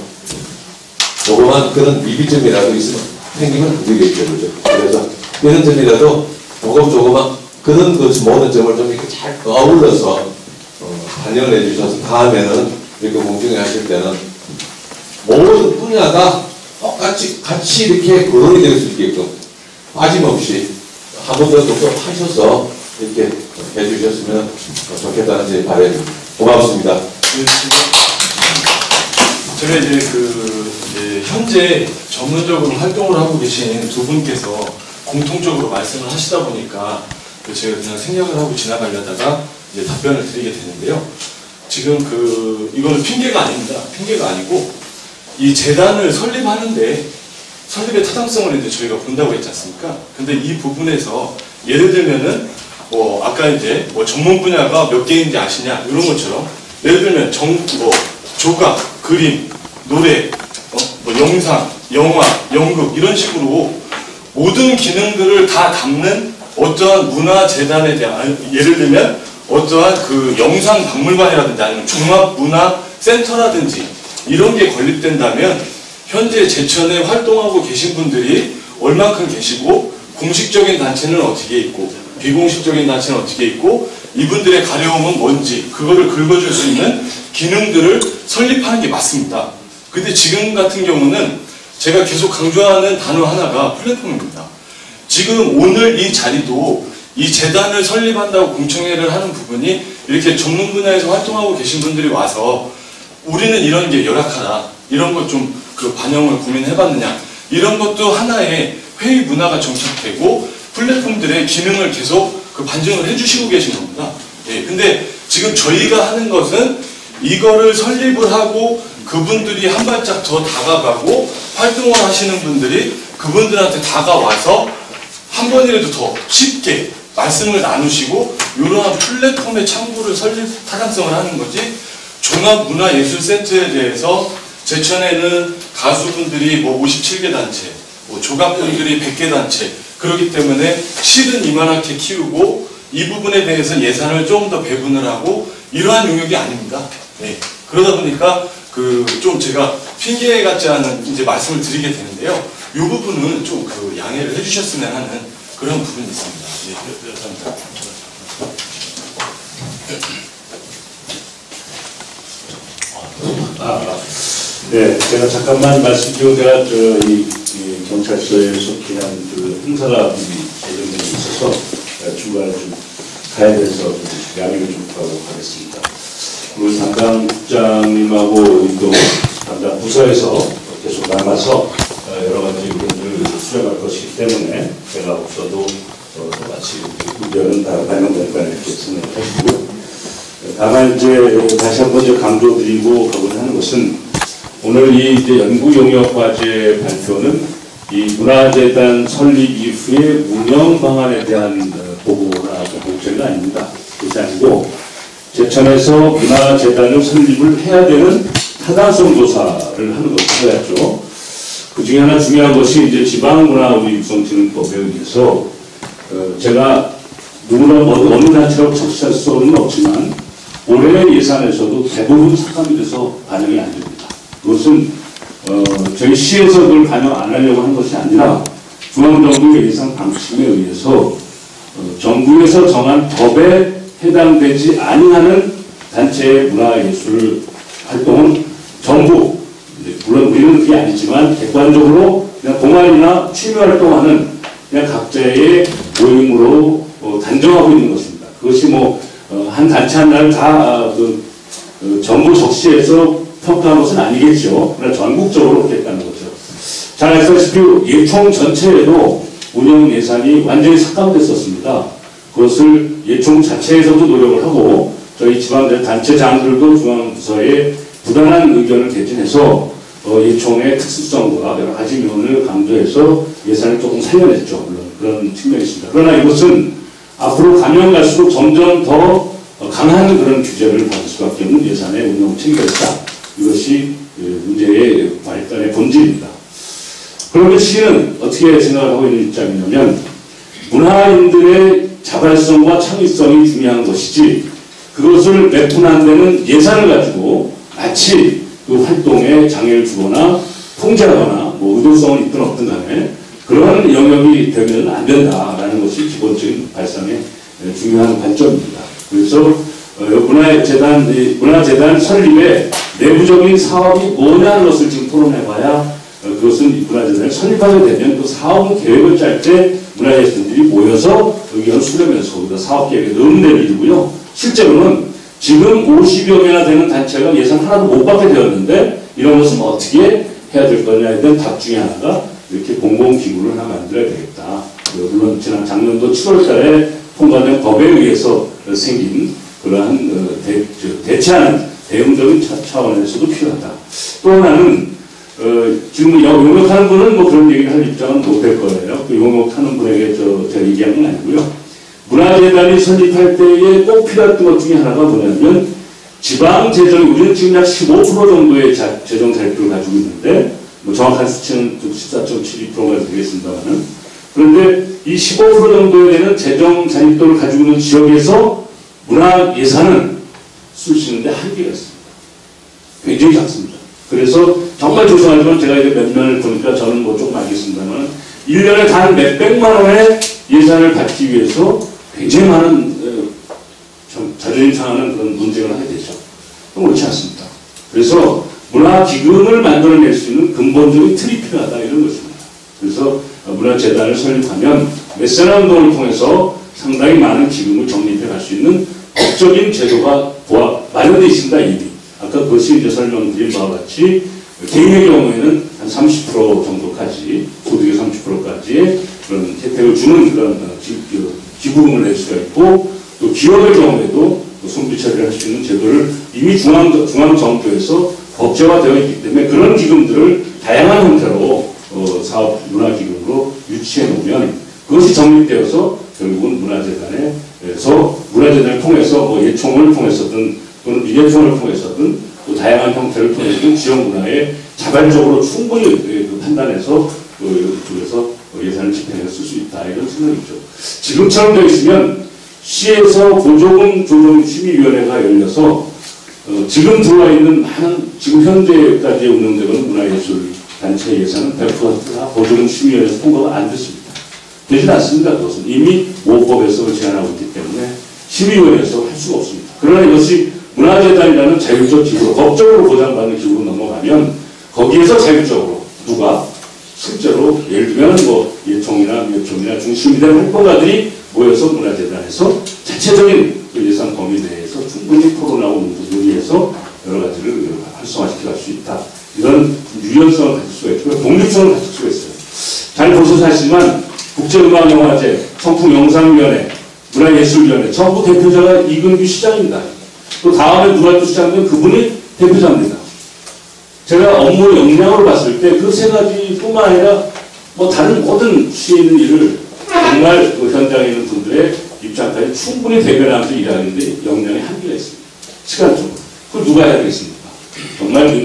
조그만 그런 미비점이라도 있으면 생기면 안 되겠죠. 그죠? 그래서 이런 점이라도 조금만 그런 모든 점을 좀 이렇게 잘 어울러서 반영을 해주셔서 다음에는 이렇게 공중에 하실 때는 모든 분야가 같이 이렇게 거론이 될 수 있게끔 빠짐없이 한 번 더 독서하셔서 이렇게 해주셨으면 좋겠다는 제 바람입니다. 고맙습니다. 제가 현재 전문적으로 활동을 하고 계신 두 분께서 공통적으로 말씀을 하시다 보니까 제가 그냥 생략을 하고 지나가려다가 이제 답변을 드리게 되는데요. 지금 이거는 핑계가 아닙니다. 핑계가 아니고 이 재단을 설립하는데 설립의 타당성을 이제 저희가 본다고 했지 않습니까? 근데 이 부분에서 예를 들면은 아까 이제 전문 분야가 몇 개인지 아시냐 이런 것처럼 예를 들면 조각, 그림, 노래, 영상, 영화, 연극 이런 식으로 모든 기능들을 다 담는 어떠한 문화재단에 대한 예를 들면 어떠한 그 영상 박물관이라든지 아니면 종합문화센터라든지 이런 게 건립된다면 현재 제천에 활동하고 계신 분들이 얼만큼 계시고 공식적인 단체는 어떻게 있고 비공식적인 단체는 어떻게 있고 이분들의 가려움은 뭔지 그거를 긁어줄 수 있는 기능들을 설립하는 게 맞습니다. 근데 지금 같은 경우는 제가 계속 강조하는 단어 하나가 플랫폼입니다. 지금 오늘 이 자리도 이 재단을 설립한다고 공청회를 하는 부분이 이렇게 전문 분야에서 활동하고 계신 분들이 와서 우리는 이런 게 열악하다. 이런 것 좀 반영을 고민해봤느냐. 이런 것도 하나의 회의 문화가 정착되고 플랫폼들의 기능을 계속 반증을 해주시고 계신 겁니다. 예, 근데 지금 저희가 하는 것은 이거를 설립을 하고 그분들이 한 발짝 더 다가가고 활동을 하시는 분들이 그분들한테 다가와서 한 번이라도 더 쉽게 말씀을 나누시고 이러한 플랫폼의 창구를 설립 타당성을 하는 거지 종합문화예술센터에 대해서 제천에는 가수분들이 57개 단체, 조각분들이 100개 단체 그렇기 때문에 실은 이만하게 키우고 이 부분에 대해서 예산을 좀 더 배분을 하고 이러한 용역이 아닙니다. 네. 그러다 보니까 좀 제가 핑계 같지 않은 이제 말씀을 드리게 되는데요. 이 부분은 좀 양해를 해주셨으면 하는 그런 부분이 있습니다. 네, 감사합니다. 네, 제가 잠깐만 말씀드리고 제가 이 경찰서에 속해 한 행사가 예정돼 있어서 중간에 좀 가야 돼서 양해를 좀 구하도록 하겠습니다. 우리 담당 국장님하고 또 담당 부서에서 계속 남아서 여러 가지 의견을 수렴할 것이기 때문에 제가 없어도 똑같이 의견은 다 반영될 거라 이렇게 생각하시고요. 다만 이제 다시 한번 강조드리고 가고자 하는 것은 오늘 이 이제 연구 용역 과제 발표는 이 문화재단 설립 이후의 운영 방안에 대한 보고나 공표가 아닙니다. 그것이 아니고 제천에서 문화재단을 설립을 해야 되는 타당성 조사를 하는 것을 해야죠. 그 중에 하나 중요한 것이 이제 지방문화우리 육성진흥법에 의해서 제가 누구나 어느 단체라고 적시할 수는 없지만 올해 예산에서도 대부분 삭감이 돼서 반영이 안 됩니다. 그것은 저희 시에서 그걸 반영 안 하려고 한 것이 아니라 중앙정부의 예산 방침에 의해서 정부에서 정한 법에 해당되지 아니하는 단체의 문화예술 활동은 전부 물론 우리는 그게 아니지만 객관적으로 그냥 동아리나 취미활동하는 그냥 각자의 모임으로 단정하고 있는 것입니다. 그것이 한 단체 하나를 다 정부 적시해서 평가한 것은 아니겠죠. 그러나 전국적으로 그렇게 했다는 거죠. 잘 아시다시피 예총 전체에도 운영 예산이 완전히 삭감됐었습니다. 그것을 예총 자체에서도 노력을 하고 저희 지방 단체장들도 중앙부서에 부단한 의견을 개진해서 예총의 특수성과 여러 가지 면을 강조해서 예산을 조금 살려냈죠. 물론 그런 측면이 있습니다. 그러나 이것은 앞으로 가면 갈수록 점점 더 강한 그런 규제를 받을 수밖에 없는 예산의 운영 체계가 있다. 이것이 문제의 발단의 본질입니다. 그런데 시는 어떻게 생각을 하고 있는 입장이냐면 문화인들의 자발성과 창의성이 중요한 것이지 그것을 매푼한 데는 예산을 가지고 마치 그 활동에 장애를 주거나 통제하거나 의도성은 있든 없든 간에 그런 영역이 되면 안 된다라는 것이 기본적인 발상의 중요한 관점입니다. 그래서 문화재단 설립의 내부적인 사업이 뭐냐는 것을 지금 토론해봐야 그것은 문화재단을 설립하게 되면 그 사업 계획을 짤 때 문화예술인들이 모여서 의견을 수렴해서 거기다 사업 계획에 넣으면 될 일이고요. 실제로는 지금 50여 개나 되는 단체가 예산 하나도 못 받게 되었는데 이런 것은 어떻게 해야 될 거냐에 대한 답 중에 하나가 이렇게 공공기구를 하나 만들어야 되겠다. 물론 지난 작년도 7월 달에 통과된 법에 의해서 생긴 그러한 대체하는 대응적인 차원에서도 필요하다. 또 하나는 지금 용역하는 분은 그런 얘기를 할 입장은 못 될 거예요. 그 용역하는 분에게 제가 얘기한 건 아니고요. 문화재단이 설립할 때에 꼭 필요했던 것 중에 하나가 뭐냐면 지방 재정이 우리는 지금 약 15% 정도의 재정 자립도를 가지고 있는데 정확한 수치는 14.72%가 되겠습니다만은 그런데 이 15% 정도에 되는 재정 자립도를 가지고 있는 지역에서 문화 예산은 쓸 수 있는데 한계가 있습니다. 굉장히 작습니다. 그래서 정말 죄송하지만 제가 이제 몇 면을 보니까 저는 조금 알겠습니다만 1년에 단 몇백만 원의 예산을 받기 위해서 굉장히 많은 자존심 상하는 그런 문제가 하게 되죠. 그렇지 않습니다. 그래서 문화기금을 만들어낼 수 있는 근본적인 틀이 필요하다 이런 것입니다. 그래서 문화재단을 설립하면 메세나 운동을 통해서 상당히 많은 기금을 적립해 갈 수 있는 법적인 제도가 마련되어 있습니다. 이미. 아까 그것이 이제 설명드린 바와 같이 개인의 경우에는 한 30% 정도까지 소득의 30%까지 그런 혜택을 주는 그런 기부금을 낼 수가 있고 또 기업의 경우에도 손비 처리를 할 수 있는 제도를 이미 중앙정부에서 법제화되어 있기 때문에 그런 기금들을 다양한 형태로 사업 문화기금으로 유치해 놓으면 그것이 정립되어서 결국은 문화재단을 통해서 예총을 통해서든 또는 미예총을 통해서든 또 다양한 형태를 통해서든 지역 문화에 자발적으로 충분히 판단해서 이쪽에서 예산을 집행해서 쓸 수 있다 이런 생각이죠. 지금처럼 되어 있으면 시에서 보조금 조정 심의위원회가 열려서 지금 들어와 있는 많은 지금 현재까지 운영되는 문화예술 단체 예산은 100%다 보조금 심의위원회에서 통과가 안 됐습니다. 되진 않습니다. 그것은 이미 5법에서 제한하고 있기 때문에 심의위원회에서 할 수가 없습니다. 그러나 이것이 문화재단이라는 자율적 기구로 법적으로 보장받는 기구로 넘어가면 거기에서 자율적으로 누가 실제로 예를 들면 뭐 예총이나 미예총이나 중심이 된 활동가들이 모여서 문화재단에서 자체적인 그 예산 범위 내에서 충분히 토론하고 논의해서 여러 가지를 활성화시켜 갈 수 있다. 이런 유연성을 가질 수가 있고요. 독립성을 가질 수가 있어요. 잘 보셔서 하시지만 국제음악영화제, 성풍영상위원회, 문화예술위원회 전부 대표자가 이근규 시장입니다. 또 다음에 누가 또 시장이면 그분이 대표자입니다. 제가 업무 역량으로 봤을 때 그 세 가지뿐만 아니라 뭐 다른 모든 시에 있는 일을 정말 그 현장에 있는 분들의 입장까지 충분히 대변하면서 일하는데 역량의 한계가 있습니다. 시간적으로. 그걸 누가 해야 되겠습니까? 정말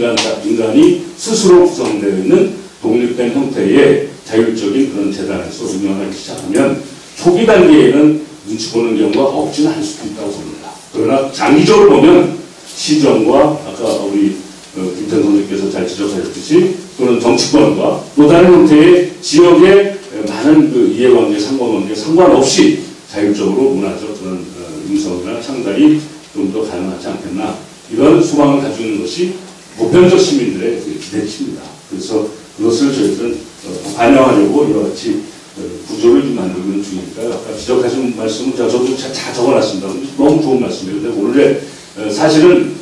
인간이 스스로 구성되어 있는 독립된 형태의 자율적인 그런 재단에서 운영하기 시작하면 초기 단계에는 눈치 보는 경우가 없지는 않을 수도 있다고 봅니다. 그러나 장기적으로 보면 시정과 아까 우리 김태선 선생님께서 잘 지적하셨듯이 또는 정치권과 또 다른 형태의 지역의 많은 그 이해관계, 상관관계 상관없이 자율적으로 문화적 그런 음성이나 창달이 좀 더 가능하지 않겠나 이런 소망을 가지고 있는 것이 보편적 시민들의 기대치입니다. 그래서 그것을 저희들은 반영하려고 여러 가지 구조를 좀 만들고 있는 중이니까요. 아까 지적하신 말씀은 저도 다 적어놨습니다. 너무 좋은 말씀이에요. 근데 오늘의 사실은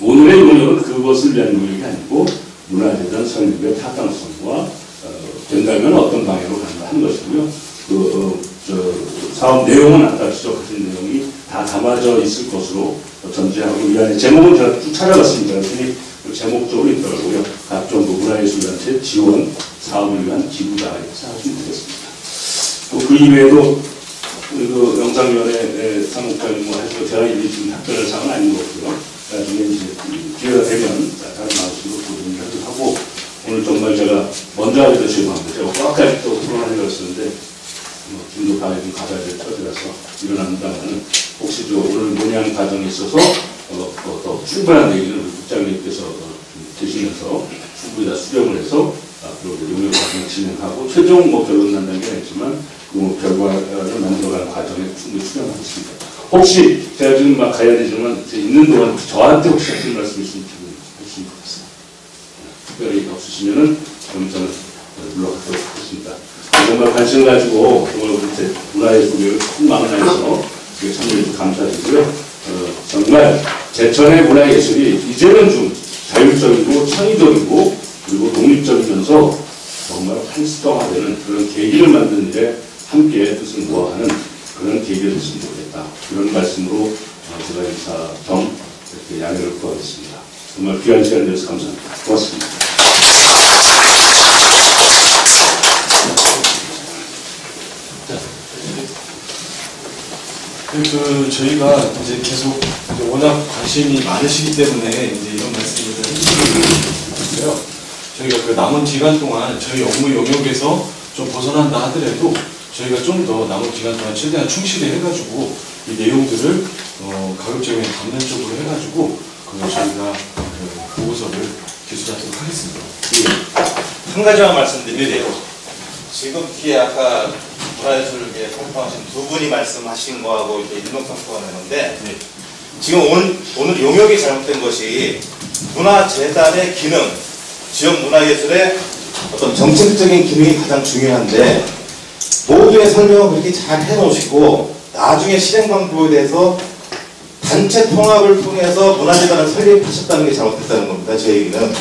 오늘의 용역은 그것을 위한 용역이 아니고 문화재단 설립의 타당성과 된다면 어떤 방향으로 가는가 하는 것이고요. 사업 내용은 아까 지적하신 내용이 다 담아져 있을 것으로 전제하고 이 안에 제목은 제가 쭉 찾아봤습니다. 그랬더니 제목적으로 있더라고요. 각종 문화예술단체 지원 사업을 위한 기부다 이렇게 생각하시면 되겠습니다. 또 그 이외에도 그 영상위원회 사무국장님 뭐 해서 제가 이제 지금 답변할 사항은 아닌 거고요. 나중에 이제 기회가 되면 다른 방식으로 보도를 하고 오늘 정말 제가 먼저 하기도 죄송합니다. 제가 끝까지 또 토론하려고 했었는데 지금도 밤에 좀 가봐야 될 처지라서 일어난다면 혹시 오늘 논의하는 과정에 있어서 더 충분한 얘기를 국장님께서 드시면서 충분히 다 수렴을 해서 앞으로 용역 과정을 진행하고 최종 결론 난다는 게 아니지만 그 결과를 만들어가는 과정에 충분히 수렴하겠습니다. 혹시 제가 지금 막 가야 되지만 있는 동안 저한테 혹시 하신 말씀 있으면 해주시면 좋겠습니다. 특별히 없으시면은 그럼 저는 물러가도록 하겠습니다. 정말 관심을 가지고 정말 우리 문화예술을 큰 마음을 다해서 참여해 주셔서 감사드리고요. 정말 제천의 문화예술이 이제는 좀 자율적이고 창의적이고 그리고 독립적이면서 정말 활성화되는 그런 계기를 만드는 데 함께 뜻을 모아하는 그런 계기가 됐으면 좋겠다. 그런 말씀으로 제가 인사 겸 이렇게 양해를 구하겠습니다. 정말 귀한 시간 내주셔서 감사합니다. 고맙습니다. 저희가 이제 계속 워낙 관심이 많으시기 때문에 이제 이런 말씀을 해주시는 건데요. 저희가 그 남은 기간 동안 저희 업무 영역에서 좀 벗어난다 하더라도 저희가 좀 더 남은 기간 동안 최대한 충실히 해가지고 이 내용들을 가급적이면 담는 쪽으로 해가지고 저희가 그 보고서를 기술하도록 하겠습니다. 한 가지만 말씀드리면 돼요. 지금 뒤에 아까 문화예술계 선포하신 두 분이 말씀하신 거하고 이렇게 일맥상통하는 건데 지금 오늘 용역이 잘못된 것이 문화재단의 기능, 지역 문화예술의 어떤 정책적인 기능이 가장 중요한데 모두의 설명을 그렇게 잘 해놓으시고 나중에 실행 방법에 대해서 단체 통합을 통해서 문화재단을 설립하셨다는 게 잘못됐다는 겁니다. 제 얘기는.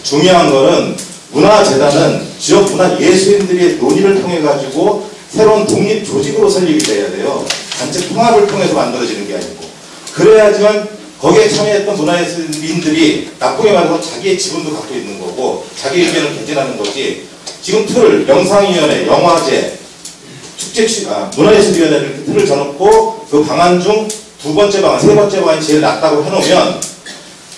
중요한 거는 문화재단은 지역 문화예술인들의 논의를 통해 가지고 새로운 독립 조직으로 설립이 돼야 돼요. 단체 통합을 통해서 만들어지는 게 아니고. 그래야지만 거기에 참여했던 문화예술인들이 나쁘게 말해서 자기의 지분도 갖고 있는 거고 자기 의견을 개진하는 거지. 지금 틀, 영상위원회, 영화제, 문화예술위원회를 이렇게 틀을 져놓고 그 방안 중 두 번째 방안, 세 번째 방안이 제일 낫다고 해놓으면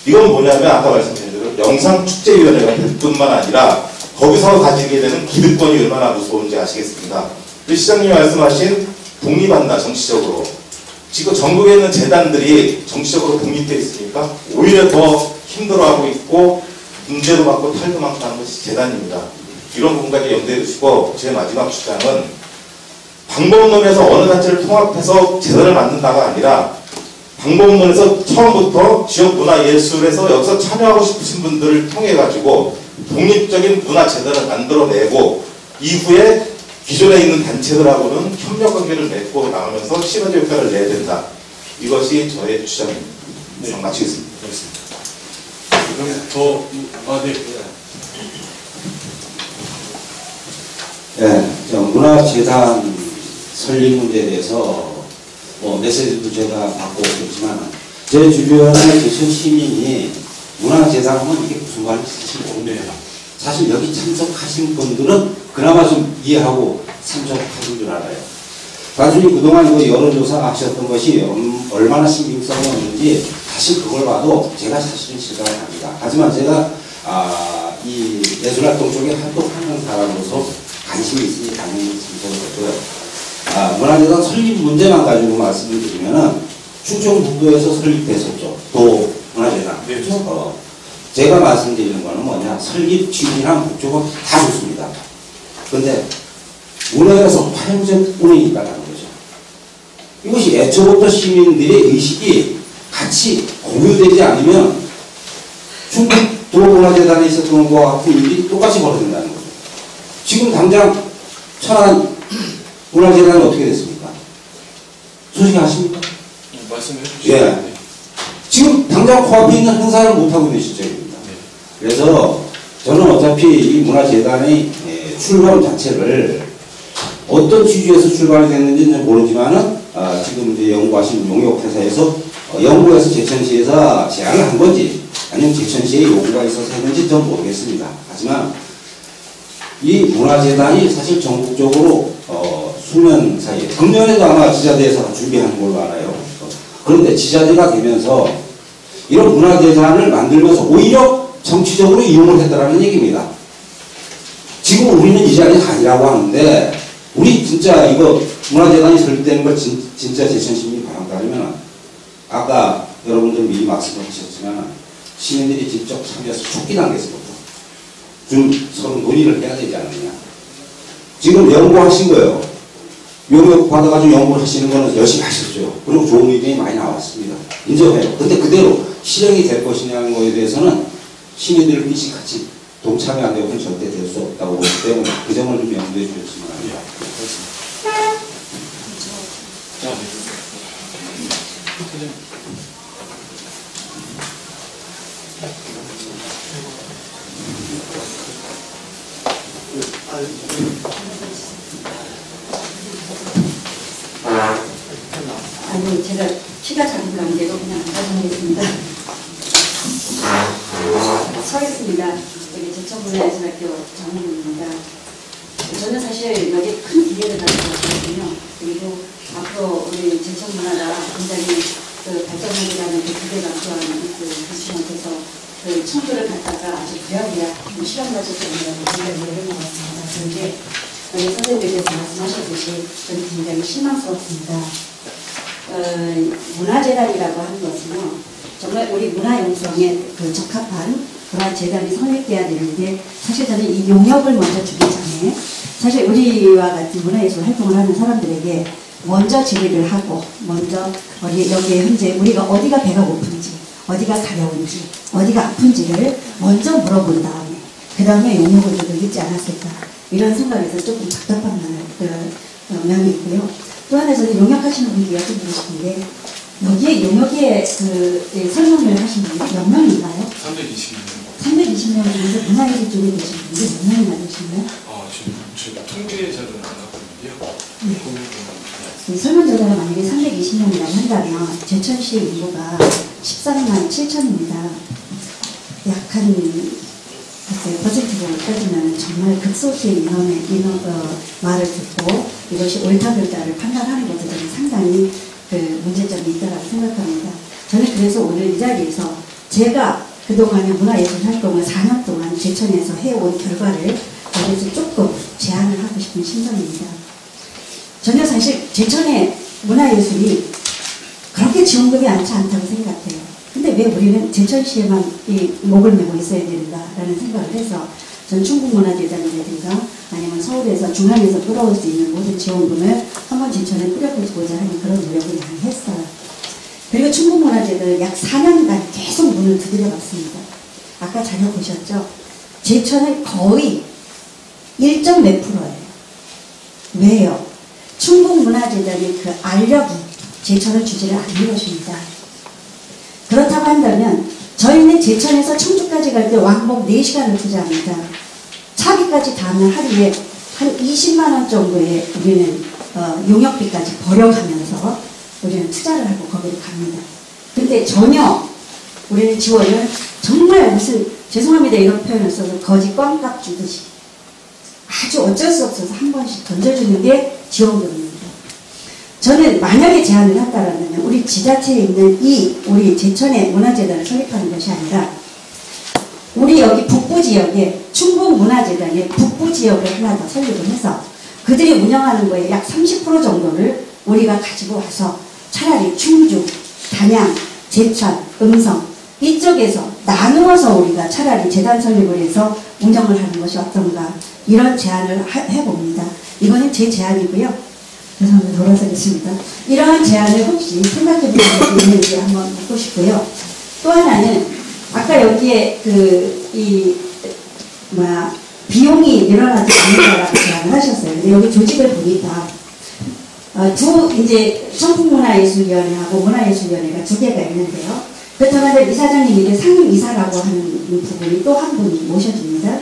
이건 뭐냐면 아까 말씀드린 대로 영상축제위원회가 될 뿐만 아니라 거기서 가지게 되는 기득권이 얼마나 무서운지 아시겠습니다. 시장님이 말씀하신 독립한다 정치적으로 지금 전국에 있는 재단들이 정치적으로 독립되어 있으니까 오히려 더 힘들어하고 있고 문제도 많고 탈도 많고 하는 것이 재단입니다. 이런 부분까지 염두에 두시고 제 마지막 주장은 방법론에서 어느 단체를 통합해서 재단을 만든다가 아니라 방법론에서 처음부터 지역 문화예술에서 여기서 참여하고 싶으신 분들을 통해 가지고 독립적인 문화재단을 만들어내고 이후에 기존에 있는 단체들하고는 협력관계를 맺고 나가면서 시너지 효과를 내야 된다. 이것이 저의 주장입니다. 네. 마치겠습니다. 그럼 네. 네, 문화재단 설립 문제에 대해서 메시지도 제가 받고 있지만 제 주변의 대천 시민이 문화재단 하면 이게 무슨 말인지 사실 모릅니다. 사실 여기 참석하신 분들은 그나마 좀 이해하고 참석하신 줄 알아요. 단순히 그동안 여론조사 하셨던 것이 얼마나 신빙성이 없는지 사실 그걸 봐도 제가 사실은 실감이 납니다. 하지만 제가 이 예술활동 쪽에 활동하는 사람으로서 관심이 있으니 당연히 참석을 했고요. 문화재단 설립 문제만 가지고 말씀을 드리면은 충청북도에서 설립됐었죠. 도 문화재단. 네. 제가 말씀드리는 거는 뭐냐, 설립 취지랑 목적은 다 좋습니다. 그런데 문화에서 화용적 운영이 있다는 거죠. 이것이 애초부터 시민들의 의식이 같이 공유되지 않으면 충북도 문화재단에 있었던 것과 같은 일이 똑같이 벌어진다는 거죠. 지금 당장 천안 문화재단은 어떻게 됐습니까? 솔직히 아십니까? 말씀해 주시죠. 예. 지금 당장 코앞에 있는 행사를 못하고 있는 시점입니다. 그래서 저는 어차피 이 문화재단의 출범 자체를 어떤 취지에서 출발이 됐는지는 모르지만은 지금 이제 연구하신 용역회사에서 연구해서 제천시에서 제안을 한 건지 아니면 제천시의 요구가 있어서 했는지 전 모르겠습니다. 하지만 이 문화재단이 사실 전국적으로 수년 사이에 금년에도 아마 지자대에서 준비하는 걸로 알아요. 그런데 지자대가 되면서 이런 문화재단을 만들면서 오히려 정치적으로 이용을 했다라는 얘기입니다. 지금 우리는 이 자리에 아니라고 하는데 우리 진짜 이거 문화재단이 설립되는 걸 진짜 제천시민이 바란다면 아까 여러분들 미리 말씀을 하셨지만 시민들이 직접 참여해서 촉기 단계에서부터 좀 서로 논의를 해야 되지 않느냐. 지금 연구하신 거예요. 용역 받아가지고 연구를 하시는 거는 열심히 하셨죠. 그리고 좋은 의견이 많이 나왔습니다. 인정해요. 근데 그대로 실행이 될 것이냐는 거에 대해서는 시민들의 뜻이 같이 동참이 안 되고는 절대 될 수 없다고 보기 때문에 그 점을 좀 염두해 주셨으면 합니다. 아니, 제가 키가 작은 관계로 그냥 앉아보겠습니다. 서겠습니다. 여기 제천문화예술학교 장문입니다. 저는 사실 여기 큰 기대를 가지고 왔거든요. 그리고 앞으로 우리 제천문화가 굉장히 발전하기라는 기대가 좋아하는 교수님께서 청주를 갔다가 아주 부랴부랴 실험가족들이라고 굉장히 오래된 것 같습니다. 그런데 우리 선생님께서 말씀하셨듯이 저는 굉장히 실망스럽습니다. 문화재단이라고 하는 것은요, 정말 우리 문화용성에 적합한 문화재단이 설립돼야 되는데, 사실 저는 이 용역을 먼저 주기 전에 사실 우리와 같은 문화예술 활동을 하는 사람들에게 먼저 질의를 하고, 먼저 우리 여기에 현재 우리가 어디가 배가 고픈지, 어디가 가려운지, 어디가 아픈지를 먼저 물어본 다음에 그 다음에 용역을 좀 있지 않았을까, 이런 생각에서 조금 답답한 면이 있고요. 또 하나 저는 용역하시는 분께 여쭤보고 싶은 게, 여기에 용역에 설명을 하신 분이 몇 명인가요? 320명. 320명 중에서 문화예술 쪽에 계신 분이 몇 명이나 되시나요? 지금 통계 자료는 안 갖고 있는데요. 네. 설문조사가 만약에 320명이라고 한다면 제천시의 인구가 13만 7천입니다. 약한 퍼센트로 따지면 정말 극소수의 인원의 말을 듣고 이것이 옳다 그르다를 판단하는 것에 저는 상당히 문제점이 있다고 생각합니다. 저는 그래서 오늘 이 자리에서 제가 그동안의 문화예술 활동을 4년 동안 제천에서 해온 결과를 여기서 조금 제안을 하고 싶은 심정입니다. 저는 사실 제천의 문화예술이 절대 지원금이 많지 않다고 생각해요. 근데 왜 우리는 제천시에만 이 목을 메고 있어야 된다라는 생각을 해서 전 충북문화재단이라든가 아니면 서울에서 중앙에서 끌어올 수 있는 모든 지원금을 한번 제천에 뿌려보고자 하는 그런 노력을 많이 했어요. 그리고 충북문화재단을 약 4년간 계속 문을 두드려봤습니다. 아까 자료 보셨죠? 제천은 거의 1몇 %예요. 왜요? 충북문화재단이 그 알력이 제천을 주지를 않는 것입니다. 그렇다고 한다면 저희는 제천에서 청주까지 갈 때 왕복 4시간을 투자합니다. 차비까지 다 하면 하루에 한 20만 원 정도의 우리는 용역비까지 벌여가면서 우리는 투자를 하고 거기를 갑니다. 근데 전혀 우리는 지원을 정말 무슨 죄송합니다 이런 표현을 써서 거지 껌값 주듯이 아주 어쩔 수 없어서 한 번씩 던져주는 게 지원금입니다. 저는 만약에 제안을 한다면 우리 지자체에 있는 이 우리 제천의 문화재단을 설립하는 것이 아니라 우리 여기 북부지역에 충북문화재단의 북부지역을 하나 더 설립을 해서 그들이 운영하는 거에 약 30% 정도를 우리가 가지고 와서 차라리 충주, 단양, 제천, 음성 이쪽에서 나누어서 우리가 차라리 재단 설립을 해서 운영을 하는 것이 어떤가 이런 제안을 해봅니다. 이거는 제 제안이고요. 죄송합니다. 돌아서겠습니다. 이러한 제안을 혹시 생각해 보신 적이 있는지 한번 묻고 싶고요. 또 하나는 아까 여기에 비용이 늘어나지 않는다라고 제안을 하셨어요. 근데 여기 조직을 보니까 이제 청풍문화예술위원회하고 문화예술위원회가 2개가 있는데요. 그렇다면 이사장님이 상임이사라고 하는 부분이 또 한 분이 모셔집니다.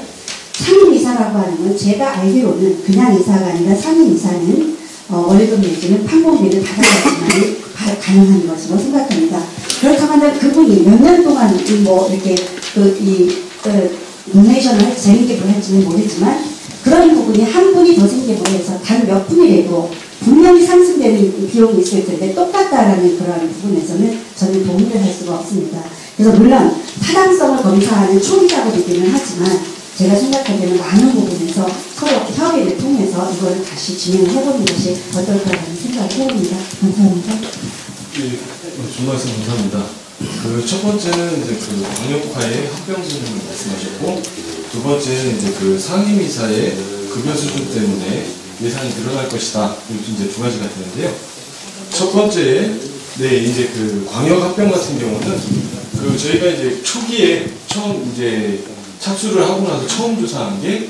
상임이사라고 하는 건 제가 알기로는 그냥 이사가 아니라 상임이사는 월급 내지는 판공비를 받아야지만 가능한 것으로 생각합니다. 그렇다면 그분이 몇 년 동안 이렇게 노네이션을 할지 재밌게를 할지는 모르지만 그런 부분이 한 분이 더 생기고 해서 다른 몇 분이라도 분명히 상승되는 비용이 있을 텐데 똑같다라는 그런 부분에서는 저는 동의를 할 수가 없습니다. 그래서 물론 타당성을 검사하는 초기 작업이기는 하지만 제가 생각하기에는 많은 부분에서 서로 협의를 통해서 이걸 다시 진행을 해보는 것이 어떨까라는 생각을 해봅니다. 감사합니다. 네, 말씀 감사합니다. 첫 번째는 이제 광역화의 합병 수준을 말씀하셨고, 두 번째는 이제 상임이사의 급여 수준 때문에 예산이 늘어날 것이다. 이제 2가지가 되는데요. 첫 번째, 이제 광역 합병 같은 경우는 저희가 이제 초기에 처음 이제 착수를 하고 나서 처음 조사한 게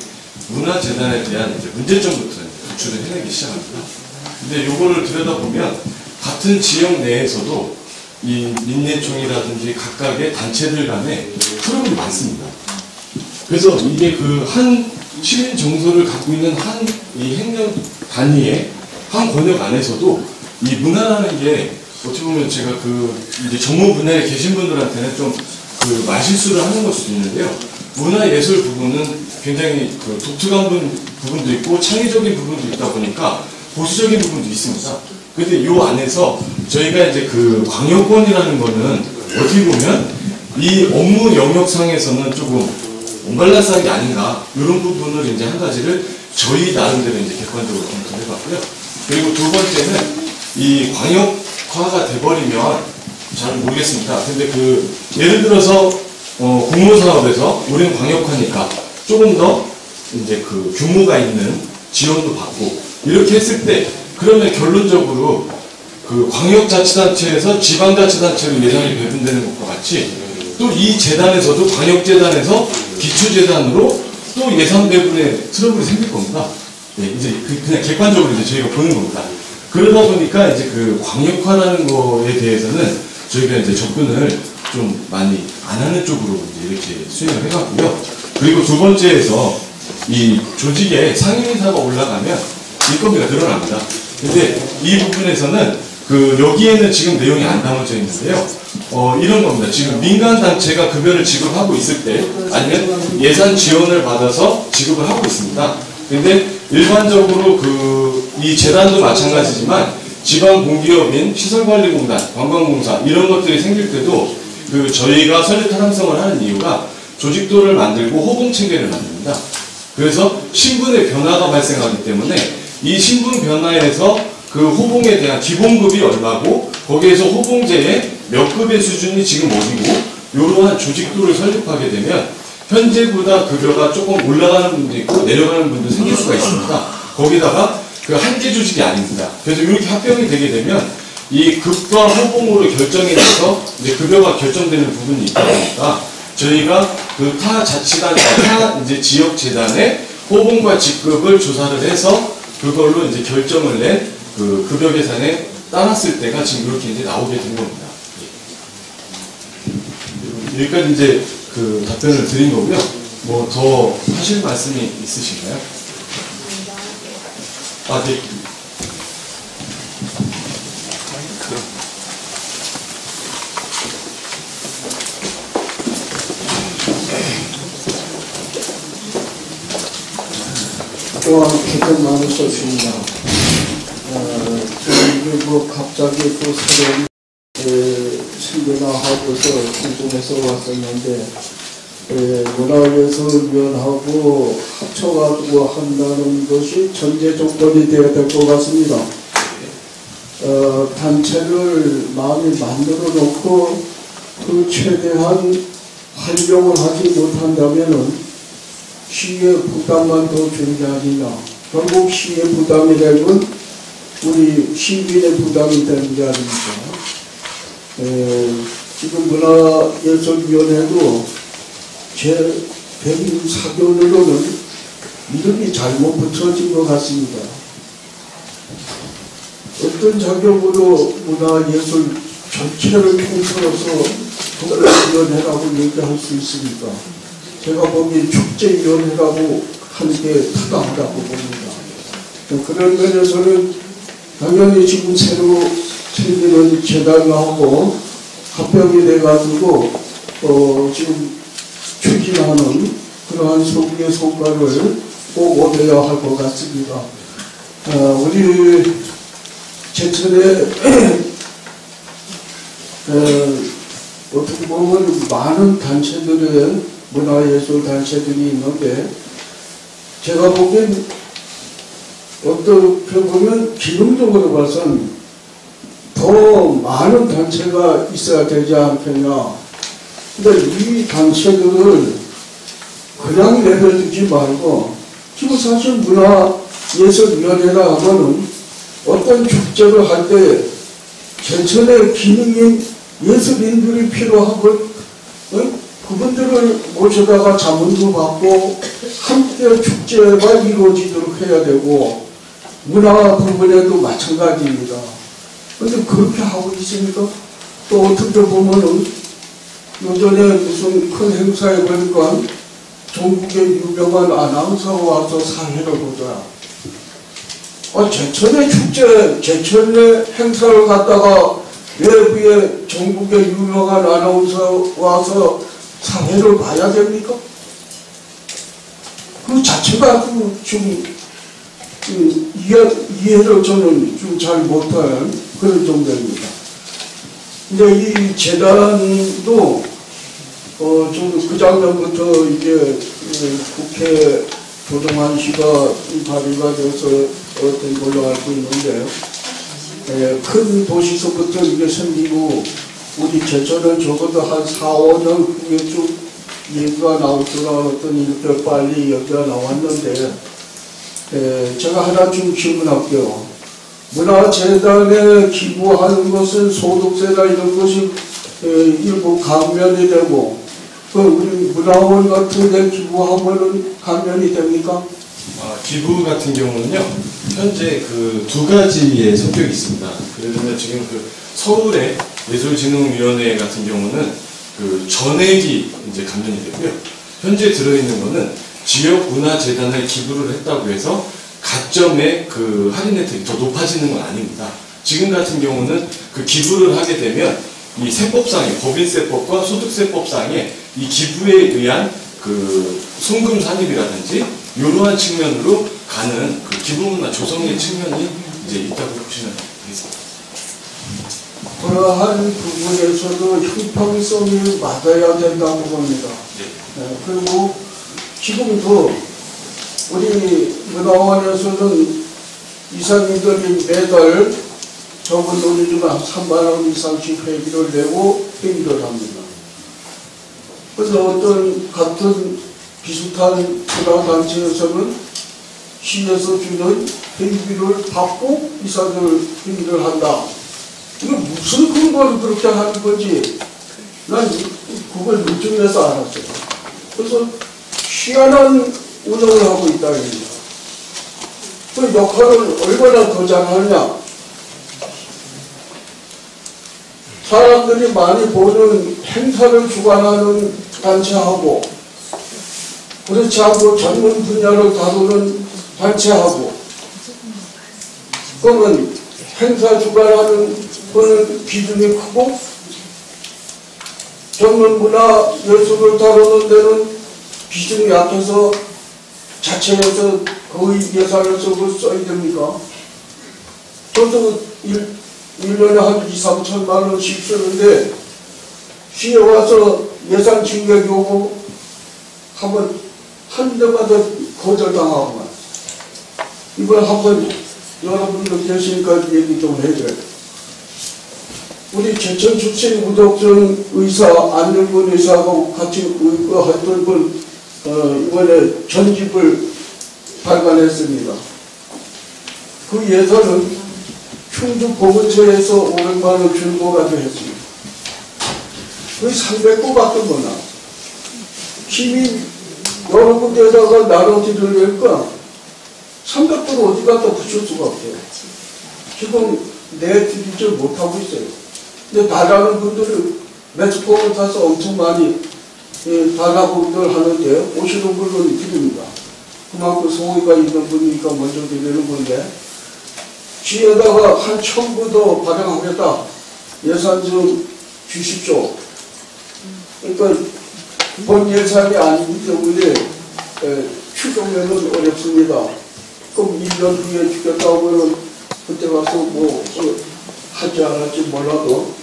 문화재단에 대한 이제 문제점부터 도출을 해내기 시작합니다. 근데 요거를 들여다보면 같은 지역 내에서도 이 민내총이라든지 각각의 단체들 간에 프로그램이 많습니다. 그래서 이게 한 시민 정서를 갖고 있는 이 행정 단위의 한 권역 안에서도 이 문화라는 게 어떻게 보면 제가 이제 전문 분야에 계신 분들한테는 좀 말실수를 하는 걸 수도 있는데요. 문화예술 부분은 굉장히 독특한 부분도 있고 창의적인 부분도 있다 보니까 보수적인 부분도 있습니다. 근데 요 안에서 저희가 이제 광역권이라는 거는 어떻게 보면 이 업무 영역상에서는 조금 언밸런스한 게 아닌가 이런 부분을 이제 한 가지를 저희 나름대로 이제 객관적으로 검토해 봤고요. 그리고 두 번째는 이 광역화가 돼버리면 잘 모르겠습니다. 근데 예를 들어서 공모사업에서 우리는 광역화니까 조금 더 이제 규모가 있는 지원도 받고 이렇게 했을 때 그러면 결론적으로 광역자치단체에서 지방자치단체로 예산이 배분되는 것과 같이 또 이 재단에서도 광역재단에서 기초재단으로 또 예산 배분에 트러블이 생길 겁니다. 네, 이제 그냥 객관적으로 이제 저희가 보는 겁니다. 그러다 보니까 이제 광역화라는 거에 대해서는 저희가 이제 접근을 좀 많이 안 하는 쪽으로 이제 이렇게 수행을 해갔고요. 그리고 두 번째에서 이 조직에 상임이사가 올라가면 인건비가 늘어납니다. 근데 이 부분에서는 여기에는 지금 내용이 안 담아져 있는데요. 이런 겁니다. 지금 민간단체가 급여를 지급하고 있을 때 아니면 예산 지원을 받아서 지급을 하고 있습니다. 근데 일반적으로 이 재단도 마찬가지지만 지방공기업인 시설관리공단, 관광공사 이런 것들이 생길 때도 저희가 설립 타당성을 하는 이유가 조직도를 만들고 호봉체계를 만듭니다. 그래서 신분의 변화가 발생하기 때문에 이 신분 변화에서 호봉에 대한 기본급이 얼마고 거기에서 호봉제의 몇 급의 수준이 지금 어디고 이러한 조직도를 설립하게 되면 현재보다 급여가 조금 올라가는 분도 있고 내려가는 분도 생길 수가 있습니다. 거기다가 그 한계 조직이 아닙니다. 그래서 이렇게 합병이 되게 되면 이 급과 호봉으로 결정이 돼서 이제 급여가 결정되는 부분이 있다 보니까 저희가 그 타 자치단, 타 이제 지역 재단의 호봉과 직급을 조사를 해서 그걸로 이제 결정을 낸 그 급여 계산에 따랐을 때가 지금 이렇게 이제 나오게 된 겁니다. 여기까지 이제 그 답변을 드린 거고요. 뭐 더 하실 말씀이 있으신가요? 아, 네. 또한 개정 많이 썼습니다. 뭐 갑자기 또 새로운 생겨나 하고서 궁금해서 왔었는데 문화예술위원하고 합쳐가지고 한다는 것이 전제 조건이 되어야 될 것 같습니다. 단체를 많이 만들어 놓고 그 최대한 활용을 하지 못한다면은 시의 부담만 더 주는 게 아니냐. 결국 시의 부담이 되면 우리 시민의 부담이 되는 게 아닙니까? 지금 문화예술위원회도 제 개인 사견으로는 이름이 잘못 붙여진 것 같습니다. 어떤 자격으로 문화예술 전체를 통틀어서 위원회라고 얘기할 수 있습니까? 제가 보기엔 축제위원회라고 하는 게 타당하다고 봅니다. 그런 면에서는 당연히 지금 새로 생기는 재단하고 합병이 돼가지고 지금 추진하는 그러한 소국의 성과를 꼭 얻어야 할 것 같습니다. 우리 제천에 어떻게 보면 많은 단체들의 문화예술 단체들이 있는데 제가 보기엔 어떻게 보면 기능적으로 봐선 더 많은 단체가 있어야 되지 않겠냐. 근데 이 단체들을 그냥 내려두지 말고 지금 사실 문화예술위원회라 하면은 어떤 축제를 할 때 제천의 기능인 예술인들이 필요하고 그분들을 모셔다가 자문도 받고 함께 축제가 이루어지도록 해야 되고 문화 부분에도 마찬가지입니다. 그런데 그렇게 하고 있습니까? 또 어떻게 보면은 요전에 무슨 큰 행사에 보니까 전국의 유명한 아나운서가 와서 사회를 보자. 제천의 축제, 제천의 행사를 갖다가 외부에 전국의 유명한 아나운서 와서 사회를 봐야 됩니까? 그 자체가 좀 이해를 저는 좀 잘 못하는 그런 정도입니다. 근데 이 재단도 저는 그 작년부터 이제 국회 조정안 씨가 발의가 돼서 어떤 걸로 알고 있는데 큰 도시서부터 이게 생기고 우리 제천은 적어도 한 4, 5년 후에 좀 얘기가 나올 줄 알았더니 이렇게 빨리 여기가 나왔는데 제가 하나 좀 질문할게요. 문화재단에 기부하는 것은 소득세나 이런 것이 일부 감면이 되고 우리 문화원 같은 데 기부하면은 감면이 됩니까? 기부 같은 경우는요, 현재 그 두 가지의 성격이 있습니다. 그러면 지금 그 서울의 예술진흥위원회 같은 경우는 그 전액이 이제 감면이 되고요. 현재 들어있는 거는 지역 문화재단에 기부를 했다고 해서 가점의 그 할인 혜택이 더 높아지는 건 아닙니다. 지금 같은 경우는 그 기부를 하게 되면 이 세법상에, 법인세법과 소득세법상에 이 기부에 의한 그 송금 산입이라든지 이러한 측면으로 가는 그 기부문화 조성의 측면이 이제 있다고 보시면 되겠습니다. 그러한 부분에서도 형평성이 맞아야 된다고 봅니다. 그리고 지금도 우리 문화원에서는 이사님들이 매달 적은 돈이지만 3만 원 이상씩 회비를 내고 행위를 합니다. 그래서 어떤 같은 비슷한 문화단체에서는 시에서 주는 회비를 받고 이사들 행위를 한다. 이거 무슨 근거로 그렇게 하는 건지 난 그걸 물증에서 알았어요. 그래서 희한한 운영을 하고 있다. 그 역할을 얼마나 더 잘하느냐. 사람들이 많이 보는 행사를 주관하는 단체하고 그렇지 않고 전문 분야를 다루는 단체하고 그러면 행사 주관하는 거는 비중이 크고 전문 문화 예술을 다루는 데는 비중이 약해서 자체에서 거의 예산을 써야 됩니까? 저도 1년에 한 2, 3천만 원씩 쓰는데 시에 와서 예산 증액이 오고 한번 한 대마다 거절당하고만. 이걸 한번 여러분들 계시니까 얘기 좀 해줘요. 우리 제천 출신 우덕전 의사 안정근 의사하고 같이 했던 분 이번에 전집을 발간했습니다. 그 예산은 충주 보건처에서 500만 원 주는 것 같아 했습니다. 거의 300구밖에 못 나왔어요. 시민 여러 군데에다가 나눠드리려니까 300구를 어디 갖다 붙일 수가 없어요. 지금 내드리지 못하고 있어요. 근데 달라는 분들은 매스컴을 타서 엄청 많이 달라고들 하는데 오시는 분들은 드립니다. 그만큼 소위가 있는 분이니까 먼저 드리는 건데 시에다가 한 1000부 더 발행하겠다. 예산 좀 주십시오. 그러니까 본 예산이 아니기 때문에 추정에는 어렵습니다. 그럼 1년 후에 주겠다고 하면 그때 가서 뭐 할지 안 할지 몰라도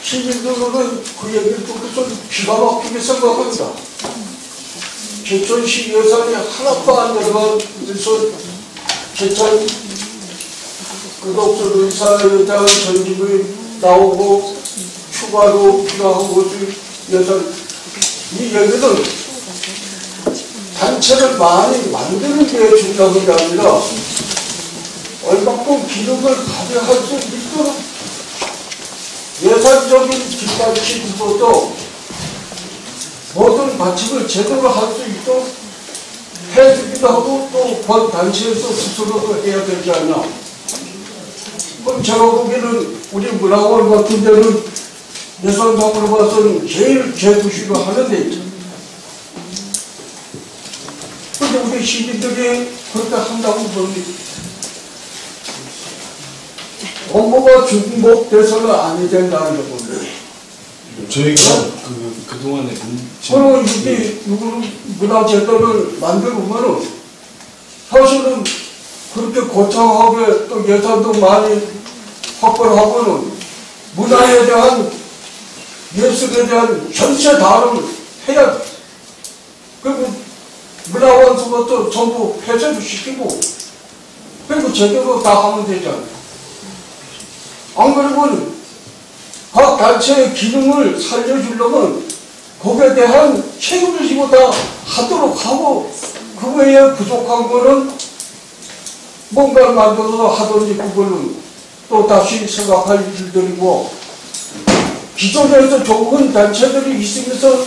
시민들은 그 얘기를 듣고서 기가 막히게 생각합니다. 제천시 예산이 하나도 안 들어가서 제천 우덕전 의사에 대한 전집이 나오고 추가로 필요한 것이 예산. 이 얘기는 단체를 많이 만드는 게 중요한 게 아니라 얼마큼 기능을 발휘할 수 있도록 예산적인 뒷받침부터 모든 받침을 제대로 할 수 있도록 해주기도 하고 또 본 단체에서 스스로도 해야 되지 않나. 그럼 제가 보기에는 우리 문화원 같은 데는 예산상으로 봐서는 제일 제부시로 하는 데 있죠. 근데 우리 시민들이 그렇게 한다고 봅니다. 업무가 중복돼서는 아니 된다는 겁니다. 저희가 그동안에 그럼 이게 문화재단을 만들면 사실은 그렇게 거창하게 또 예산도 많이 확보를 하고는 문화에 대한 예술에 대한 전체 다름을 해야 돼. 그리고 문화원서부터 전부 폐쇄도 시키고 그리고 제대로 다 하면 되잖아요. 안 그러면 각 단체의 기능을 살려주려면 거기에 대한 책임을 지고 다 하도록 하고 그 외에 부족한 거는 뭔가를 만들어서 하든지 그거는 또 다시 생각할 일들이고 기존에서 좋은 단체들이 있으면서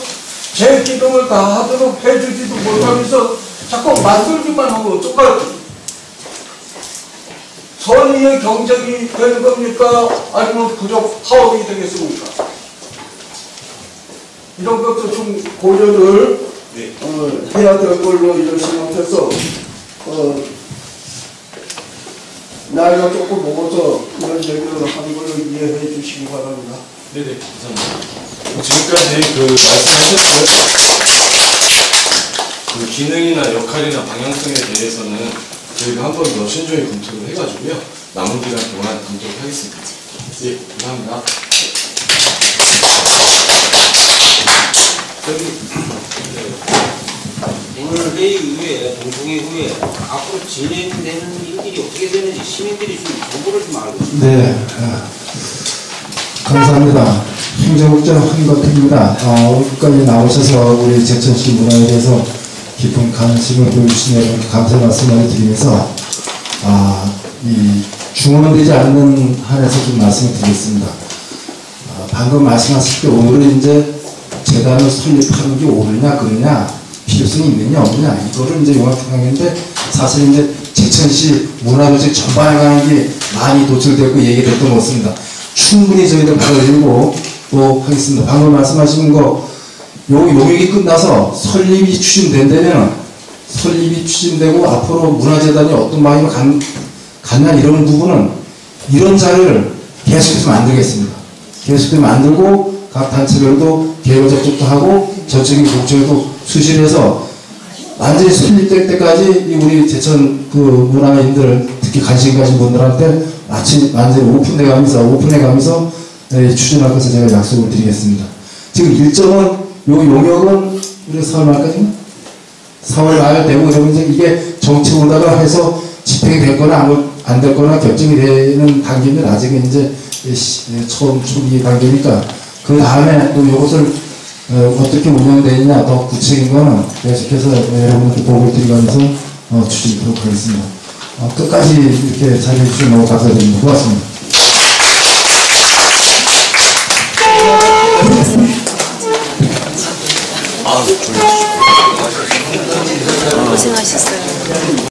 제 기능을 다 하도록 해주지도 못하면서 자꾸 만들기만 하면 어떡할까? 선의의 경쟁이 되는 겁니까? 아니면 부족 파업이 되겠습니까? 이런 것도 좀 고려를 해야 될 걸로 이런 생각해서 나이가 조금 먹어서 이런 얘기를 하는 걸 이해해 주시기 바랍니다. 네네, 감사합니다. 지금까지 말씀하셨던 그 기능이나 역할이나 방향성에 대해서는 저희가 한 번 더 신중히 검토를 해가지고요. 남은 기간 동안 검토를 하겠습니다. 네, 감사합니다. 네. 오늘 회의 후에, 동성회 후에 앞으로 진행되는 일들이 어떻게 되는지 시민들이 좀 정보를 좀 알고 싶습니다. 네, 감사합니다. 행정국장 한것입니다. 오늘까지 나오셔서 우리 제천시 문화에 대해서 깊은 관심을 보여주시는 감사의 말씀을 드리면서 이 중원되지 않는 한에서 좀 말씀을 드리겠습니다. 방금 말씀하실 때 오늘은 이제 재단을 설립하는 게 옳으냐 그러냐 필요성이 있느냐 없느냐 이거를 이제 용합하는데 사실 이제 제천시 문화조직 전반에 관한 게 많이 도출되고 얘기됐던 것 같습니다. 충분히 저희들 받아들이고 또 하겠습니다. 방금 말씀하신 거 용역이 끝나서 설립이 추진된다면 설립이 추진되고 앞으로 문화재단이 어떤 방향으로 갔냐 이런 부분은 이런 자료를 계속해서 만들겠습니다. 계속해서 만들고 각 단체별도 개별 접촉도 하고 저쪽인 목적도 수신해서 완전히 설립될 때까지 우리 제천 그 문화인들 특히 관심 가진 분들한테 마치 완전히 오픈해가면서 추진할 것을 제가 약속을 드리겠습니다. 지금 일정은 요 용역은 우리 4월 말까지 4월 말 되고 이러면 이제 이게 정치 오다가 해서 집행이 됐거나 안 됐거나 결정이 되는 단계는 아직은 이제 처음 초기 단계니까 그 다음에 또 이것을 어떻게 운영되느냐 더 구체적인 거는 계속해서 여러분께 보고를 드리면서 추진하도록 하겠습니다. 끝까지 이렇게 자리해 주셔서 너무 감사드립니다. 고맙습니다. 고생하셨어요.